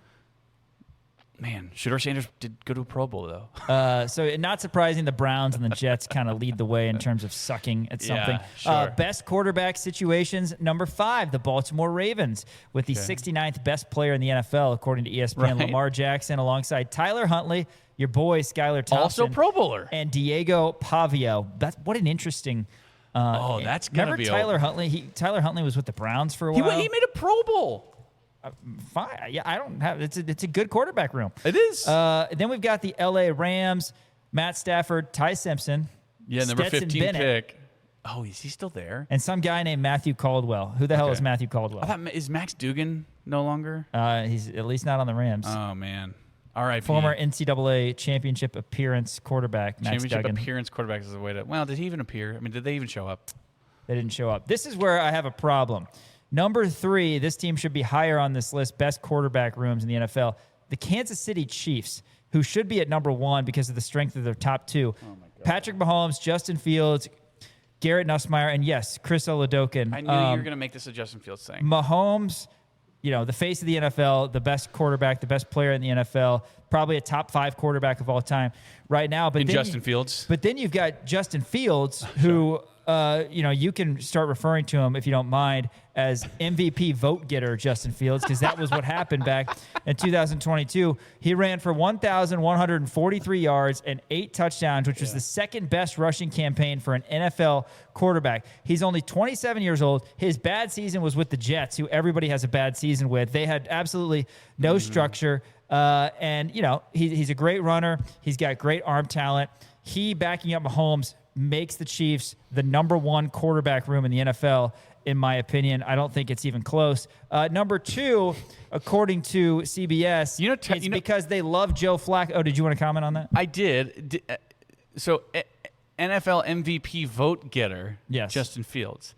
Man, Shedeur Sanders did go to a Pro Bowl, though. So not surprising the Browns and the Jets kind of lead the way in terms of sucking at something. Yeah, sure. Best quarterback situations, number 5, the Baltimore Ravens, with the 69th best player in the NFL, according to ESPN, Right. Lamar Jackson, alongside Tyler Huntley, your boy Skylar Thompson. Also Pro Bowler. And Diego Pavio. What an interesting... That's going to remember be Tyler Huntley? Tyler Huntley was with the Browns for a while. He made a Pro Bowl. Fine. Yeah, I don't have. It's a good quarterback room. It is. Then we've got the L.A. Rams, Matt Stafford, Ty Simpson. Yeah, number Stetson 15 Bennett, pick. Oh, is he still there? and some guy named Matthew Caldwell. Who the hell is Matthew I Caldwell? thought, is Max Dugan no longer? He's at least not on the Rams. Oh, man. All right. Former NCAA championship appearance quarterback, Max championship Duggan. appearance quarterback is the way to. Well, did he even appear? I mean, did they even show up? They didn't show up. This is where I have a problem. Number 3, this team should be higher on this list, best quarterback rooms in the NFL. The Kansas City Chiefs, who should be at number 1 because of the strength of their top 2. Oh my God. Patrick Mahomes, Justin Fields, Garrett Nussmeier, and yes, Chris Oladokun. I knew you were going to make this a Justin Fields thing. Mahomes, the face of the NFL, the best quarterback, the best player in the NFL, probably a top 5 quarterback of all time right now. But Justin Fields. But then you've got Justin Fields, who... you can start referring to him, if you don't mind, as MVP vote getter Justin Fields, because that was what happened back in 2022. He ran for 1,143 yards and 8 touchdowns, which was the second best rushing campaign for an NFL quarterback. He's only 27 years old. His bad season was with the Jets, who everybody has a bad season with. They had absolutely no structure. And he's a great runner. He's got great arm talent. He, backing up Mahomes, makes the Chiefs the number 1 quarterback room in the NFL, in my opinion. I don't think it's even close. Number 2, according to CBS, it's because they love Joe Flacco. Oh, did you want to comment on that? I did. So, NFL MVP vote getter, Yes. Justin Fields.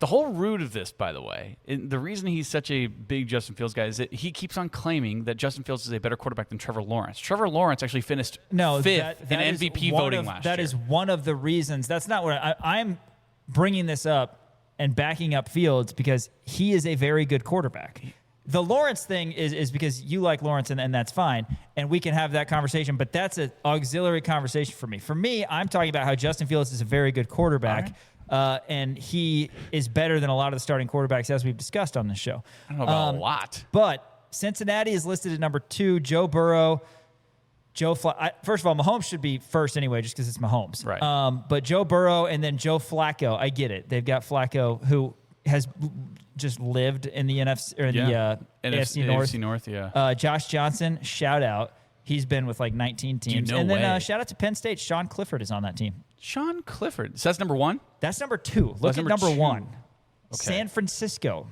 The whole root of this, by the way, and the reason he's such a big Justin Fields guy is that he keeps on claiming that Justin Fields is a better quarterback than Trevor Lawrence. Trevor Lawrence actually finished 5th in MVP voting last year. That is one of the reasons. That's not what I'm bringing this up and backing up Fields because he is a very good quarterback. The Lawrence thing is because you like Lawrence, and that's fine, and we can have that conversation, but that's an auxiliary conversation for me. For me, I'm talking about how Justin Fields is a very good quarterback. And he is better than a lot of the starting quarterbacks, as we've discussed on this show. I don't know about a lot. But Cincinnati is listed at number 2. Joe Burrow, first of all, Mahomes should be first anyway, just because it's Mahomes. Right. But Joe Burrow and then Joe Flacco. I get it. They've got Flacco, who has just lived in the NFC or the AFC North. AFC North, yeah. Josh Johnson, shout out. He's been with like 19 teams. No and then way. Shout out to Penn State. Sean Clifford is on that team. Sean Clifford. So that's number 1? That's number 2. Look at number 1. Okay. San Francisco.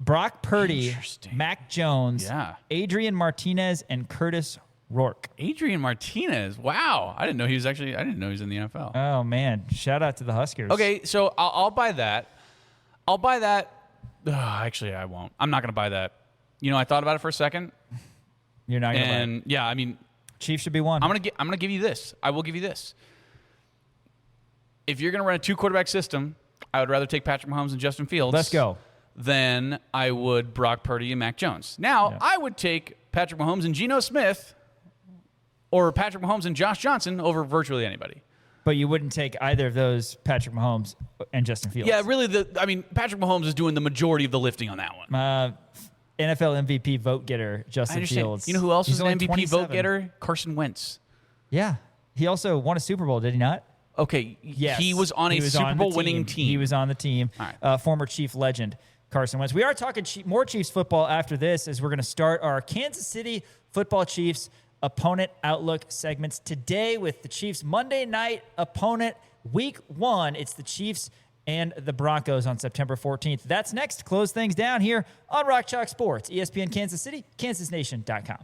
Brock Purdy, Mac Jones, Adrian Martinez, and Curtis Rourke. Adrian Martinez. Wow. I didn't know he was in the NFL. Oh, man. Shout out to the Huskers. Okay, so I'll buy that. I'll buy that. Actually, I won't. I'm not going to buy that. I thought about it for a second. You're not going to buy it? And, yeah, I mean. Chiefs should be 1. I'm gonna give you this. I will give you this. If you're going to run a 2-quarterback system, I would rather take Patrick Mahomes and Justin Fields. Let's go. Than I would Brock Purdy and Mac Jones. Now, I would take Patrick Mahomes and Geno Smith or Patrick Mahomes and Josh Johnson over virtually anybody. But you wouldn't take either of those, Patrick Mahomes and Justin Fields. Yeah, really, Patrick Mahomes is doing the majority of the lifting on that one. NFL MVP vote getter, Justin Fields. You know who else is an MVP 27. vote getter? Carson Wentz. Yeah. He also won a Super Bowl, did he not? Okay, yes. He was on a Super Bowl winning team. He was on the team. Right. Former Chief legend, Carson Wentz. We are talking more Chiefs football after this, as we're going to start our Kansas City Football Chiefs opponent outlook segments today with the Chiefs Monday night opponent, Week 1. It's the Chiefs and the Broncos on September 14th. That's next to close things down here on Rock Chalk Sports, ESPN Kansas City, kansasnation.com.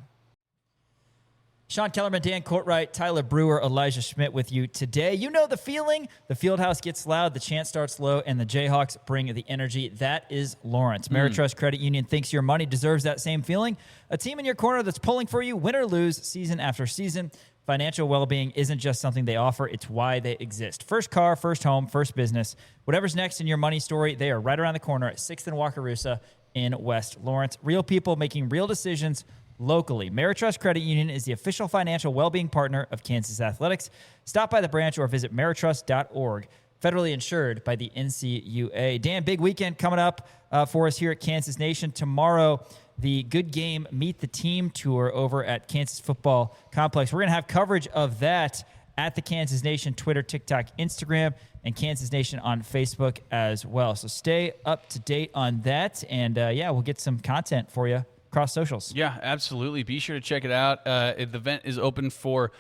Sean Kellerman, Dan Courtwright, Tyler Brewer, Elijah Schmidt with you today. You know the feeling. The Fieldhouse gets loud, the chant starts low, and the Jayhawks bring the energy. That is Lawrence. Ameritrust Credit Union thinks your money deserves that same feeling. A team in your corner that's pulling for you, win or lose, season after season. Financial well-being isn't just something they offer, it's why they exist. First car, first home, first business. Whatever's next in your money story, they are right around the corner at 6th and Wakarusa in West Lawrence. Real people making real decisions, locally. Ameritrust Credit Union is the official financial well-being partner of Kansas Athletics. Stop by the branch or visit ameritrust.org. Federally insured by the NCUA. Dan, big weekend coming up for us here at Kansas Nation. Tomorrow, the Good Game Meet the Team tour over at Kansas Football Complex. We're going to have coverage of that at the Kansas Nation Twitter, TikTok, Instagram, and Kansas Nation on Facebook as well. So stay up to date on that, and we'll get some content for you across socials. Yeah, absolutely. Be sure to check it out. The event is open for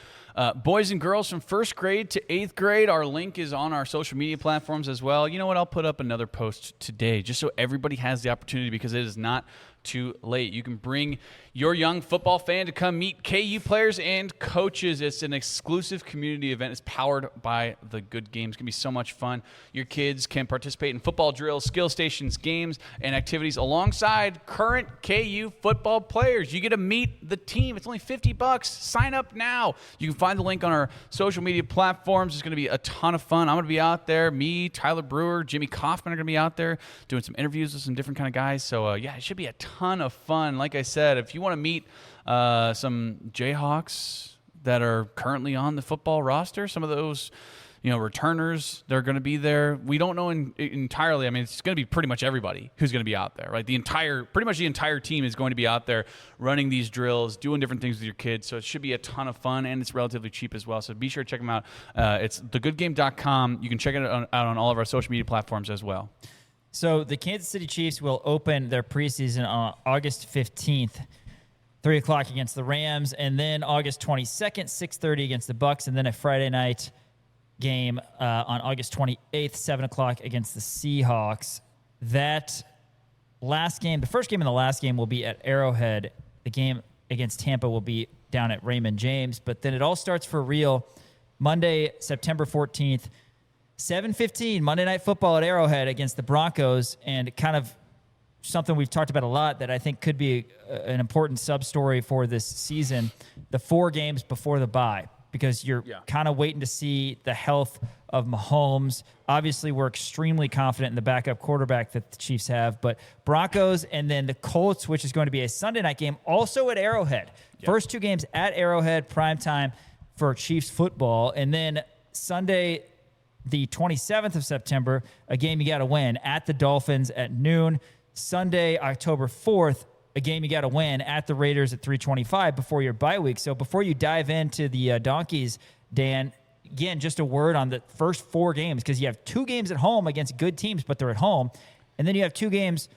boys and girls from 1st grade to 8th grade. Our link is on our social media platforms as well. You know what? I'll put up another post today just so everybody has the opportunity, because it is not too late. You can bring your young football fan to come meet KU players and coaches. It's an exclusive community event. It's powered by the Good Game. It's going to be so much fun. Your kids can participate in football drills, skill stations, games, and activities alongside current KU football players. You get to meet the team. It's only $50. Sign up now. You can find the link on our social media platforms. It's going to be a ton of fun. I'm going to be out there. Me, Tyler Brewer, Jimmy Kaufman are going to be out there doing some interviews with some different kind of guys. So, it should be a ton of fun. Like I said, if you want to meet some Jayhawks that are currently on the football roster, some of those, returners, they're going to be there. We don't know entirely. I mean, it's going to be pretty much everybody who's going to be out there, right? Pretty much the entire team is going to be out there running these drills, doing different things with your kids. So it should be a ton of fun, and it's relatively cheap as well. So be sure to check them out. It's thegoodgame.com. You can check it out on all of our social media platforms as well. So the Kansas City Chiefs will open their preseason on August 15th, 3 o'clock against the Rams, and then August 22nd, 6:30 against the Bucs, and then a Friday night game on August 28th, 7 o'clock against the Seahawks. That last game, the first game and the last game will be at Arrowhead. The game against Tampa will be down at Raymond James, but then it all starts for real Monday, September 14th, 7:15, Monday Night Football at Arrowhead against the Broncos, and kind of something we've talked about a lot that I think could be an important sub-story for this season, the 4 games before the bye, because you're kind of waiting to see the health of Mahomes. Obviously, we're extremely confident in the backup quarterback that the Chiefs have, but Broncos and then the Colts, which is going to be a Sunday night game, also at Arrowhead. Yep. First 2 games at Arrowhead, primetime for Chiefs football, and then Sunday, the 27th of September, a game you got to win at the Dolphins at noon. Sunday, October 4th, a game you got to win at the Raiders at 3:25 before your bye week. So before you dive into the Donkeys, Dan, again, just a word on the first 4 games, because you have 2 games at home against good teams, but they're at home. And then you have 2 games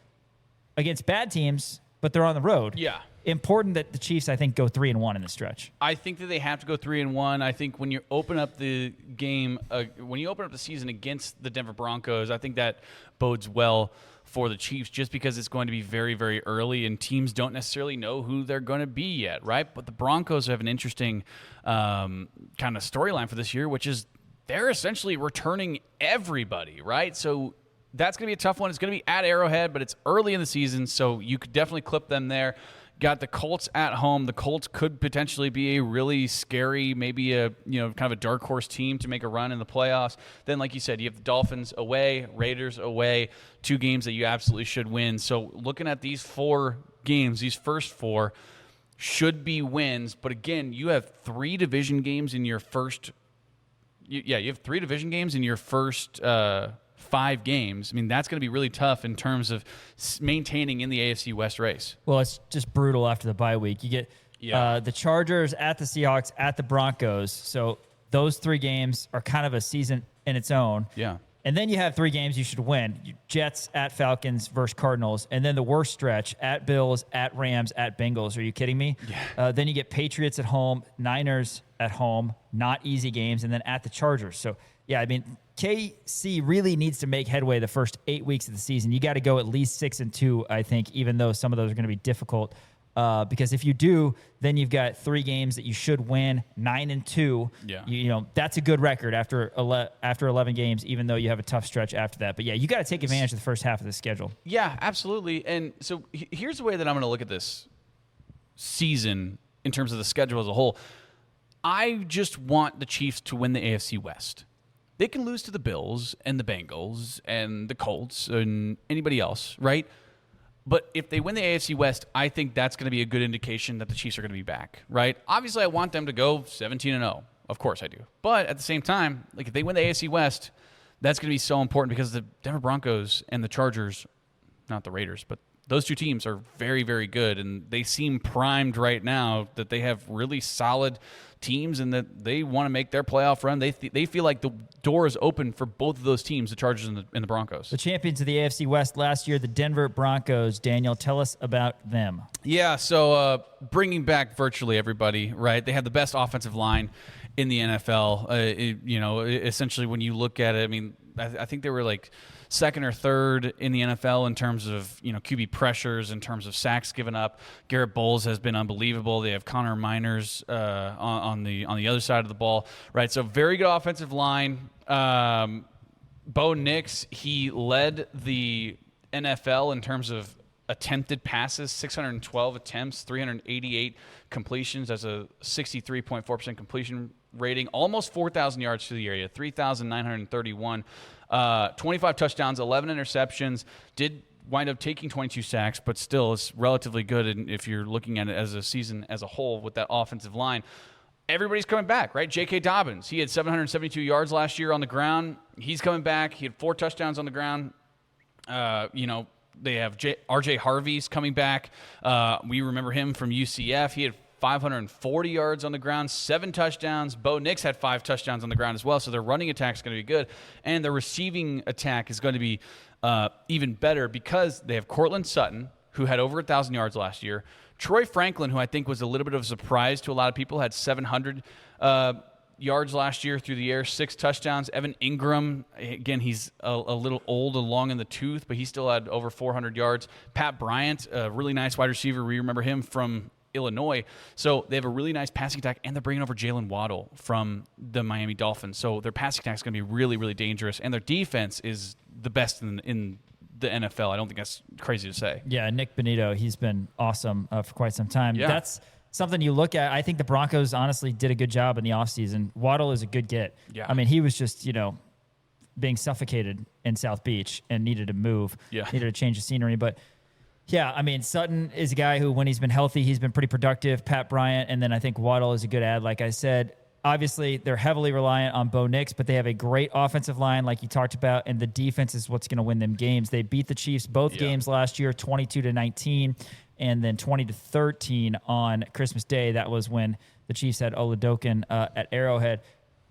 against bad teams, but they're on the road. Yeah. Important that the Chiefs, I think, go 3-1 in the stretch. I think that they have to go 3-1. I think when you open up the game, when you open up the season against the Denver Broncos, I think that bodes well for the Chiefs, just because it's going to be very, very early and teams don't necessarily know who they're going to be yet, right? But the Broncos have an interesting kind of storyline for this year, which is they're essentially returning everybody, right? So that's going to be a tough one. It's going to be at Arrowhead, but it's early in the season, so you could definitely clip them there. Got the Colts at home. The Colts could potentially be a really scary, maybe a kind of a dark horse team to make a run in the playoffs. Then, like you said, you have the Dolphins away, Raiders away, 2 games that you absolutely should win. So looking at these 4 games, these first 4 should be wins. But again, you have 3 division games in your first. You have 3 division games in your first 5 games. I mean, that's going to be really tough in terms of maintaining in the AFC West race. Well, it's just brutal after the bye week. You get the Chargers at the Seahawks, at the Broncos. So those 3 games are kind of a season in its own. Yeah. And then you have 3 games you should win. Jets at Falcons versus Cardinals. And then the worst stretch at Bills, at Rams, at Bengals. Are you kidding me? Yeah. Then you get Patriots at home, Niners at home, not easy games, and then at the Chargers. So, yeah, I mean, KC really needs to make headway the first 8 weeks of the season. You got to go at least 6-2, I think, even though some of those are going to be difficult. Because if you do, then you've got 3 games that you should win, 9-2. Yeah. That's a good record after 11 games, even though you have a tough stretch after that. But yeah, you got to take advantage of the first half of the schedule. Yeah, absolutely. And so here's the way that I'm going to look at this season in terms of the schedule as a whole. I just want the Chiefs to win the AFC West. They can lose to the Bills and the Bengals and the Colts and anybody else, right? But if they win the AFC West, I think that's going to be a good indication that the Chiefs are going to be back, right? Obviously, I want them to go 17-0. Of course I do. But at the same time, like if they win the AFC West, that's going to be so important because the Denver Broncos and the Chargers, not the Raiders, but those two teams are very, very good, and they seem primed right now that they have really solid teams and that they want to make their playoff run. They feel like the door is open for both of those teams, the Chargers and the Broncos. The champions of the AFC West last year, the Denver Broncos. Daniel, tell us about them. Yeah, so bringing back virtually everybody, right? They have the best offensive line in the NFL. Essentially when you look at it, I mean, I think they were like second or third in the NFL in terms of QB pressures, in terms of sacks given up. Garrett Bowles has been unbelievable. They have Connor Miners on the other side of the ball, right? So very good offensive line. Bo Nix, he led the NFL in terms of attempted passes, 612 attempts, 388 completions. That's a 63.4% completion rating, almost 4,000 yards through the area, 3,931. 25 touchdowns, 11 interceptions, did wind up taking 22 sacks, but still it's relatively good. And if you're looking at it as a season as a whole with that offensive line, everybody's coming back, right? J.K. Dobbins, he had 772 yards last year on the ground. He's coming back. He had 4 touchdowns on the ground. They have R.J. Harvey's coming back. We remember him from UCF. He had 540 yards on the ground, 7 touchdowns. Bo Nix had 5 touchdowns on the ground as well, so their running attack is going to be good. And their receiving attack is going to be even better because they have Cortland Sutton, who had over 1,000 yards last year. Troy Franklin, who I think was a little bit of a surprise to a lot of people, had 700 yards last year through the air, 6 touchdowns. Evan Ingram, again, he's a little old and long in the tooth, but he still had over 400 yards. Pat Bryant, a really nice wide receiver. We remember him from Illinois. So they have a really nice passing attack, and they're bringing over Jalen Waddle from the Miami Dolphins. So their passing attack is going to be really, really dangerous, and their defense is the best in the NFL. I don't think that's crazy to say. Yeah, Nick Bonito, he's been awesome for quite some time. Yeah. That's something you look at. I think the Broncos honestly did a good job in the offseason. Waddle is a good get. Yeah. I mean, he was just, being suffocated in South Beach and needed to move, needed to change the scenery. But yeah, I mean, Sutton is a guy who, when he's been healthy, he's been pretty productive. Pat Bryant, and then I think Waddle is a good add. Like I said, obviously they're heavily reliant on Bo Nix, but they have a great offensive line, like you talked about, and the defense is what's going to win them games. They beat the Chiefs both games last year, 22-19, and then 20-13 on Christmas Day. That was when the Chiefs had Oladokin at Arrowhead.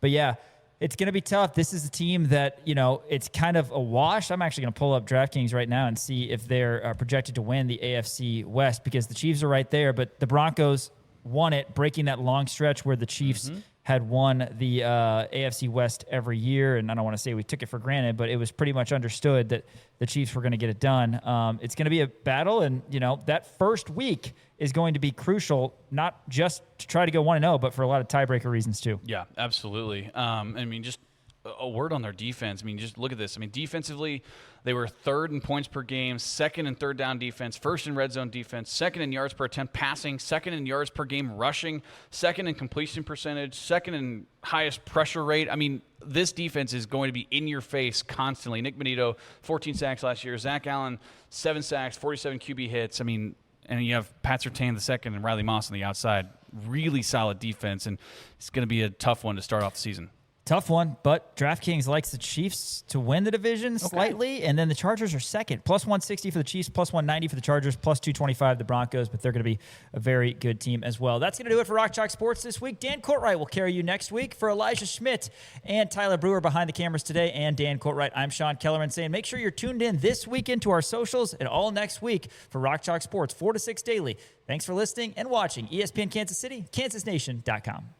But yeah, it's going to be tough. This is a team that, it's kind of a wash. I'm actually going to pull up DraftKings right now and see if they're projected to win the AFC West, because the Chiefs are right there, but the Broncos won it, breaking that long stretch where the Chiefs had won the AFC West every year. And I don't want to say we took it for granted, but it was pretty much understood that the Chiefs were going to get it done. It's going to be a battle, and, that first week is going to be crucial, not just to try to go 1-0, but for a lot of tiebreaker reasons too. Yeah, absolutely. Just a word on their defense. Just look at this. Defensively, they were 3rd in points per game, 2nd in third down defense, 1st in red zone defense, 2nd in yards per attempt passing, 2nd in yards per game rushing, 2nd in completion percentage, 2nd in highest pressure rate. This defense is going to be in your face constantly. Nick Bonito, 14 sacks last year. Zach Allen, 7 sacks, 47 QB hits. And you have Pat Surtain II and Riley Moss on the outside. Really solid defense, and it's going to be a tough one to start off the season. Tough one, but DraftKings likes the Chiefs to win the division slightly, and then the Chargers are second. Plus 160 for the Chiefs, plus 190 for the Chargers, plus 225 the Broncos, but they're going to be a very good team as well. That's going to do it for Rock Chalk Sports this week. Dan Courtwright will carry you next week. For Elijah Schmidt and Tyler Brewer behind the cameras today, and Dan Courtwright, I'm Sean Kellerman saying make sure you're tuned in this weekend to our socials and all next week for Rock Chalk Sports, 4 to 6 daily. Thanks for listening and watching ESPN Kansas City, KansasNation.com.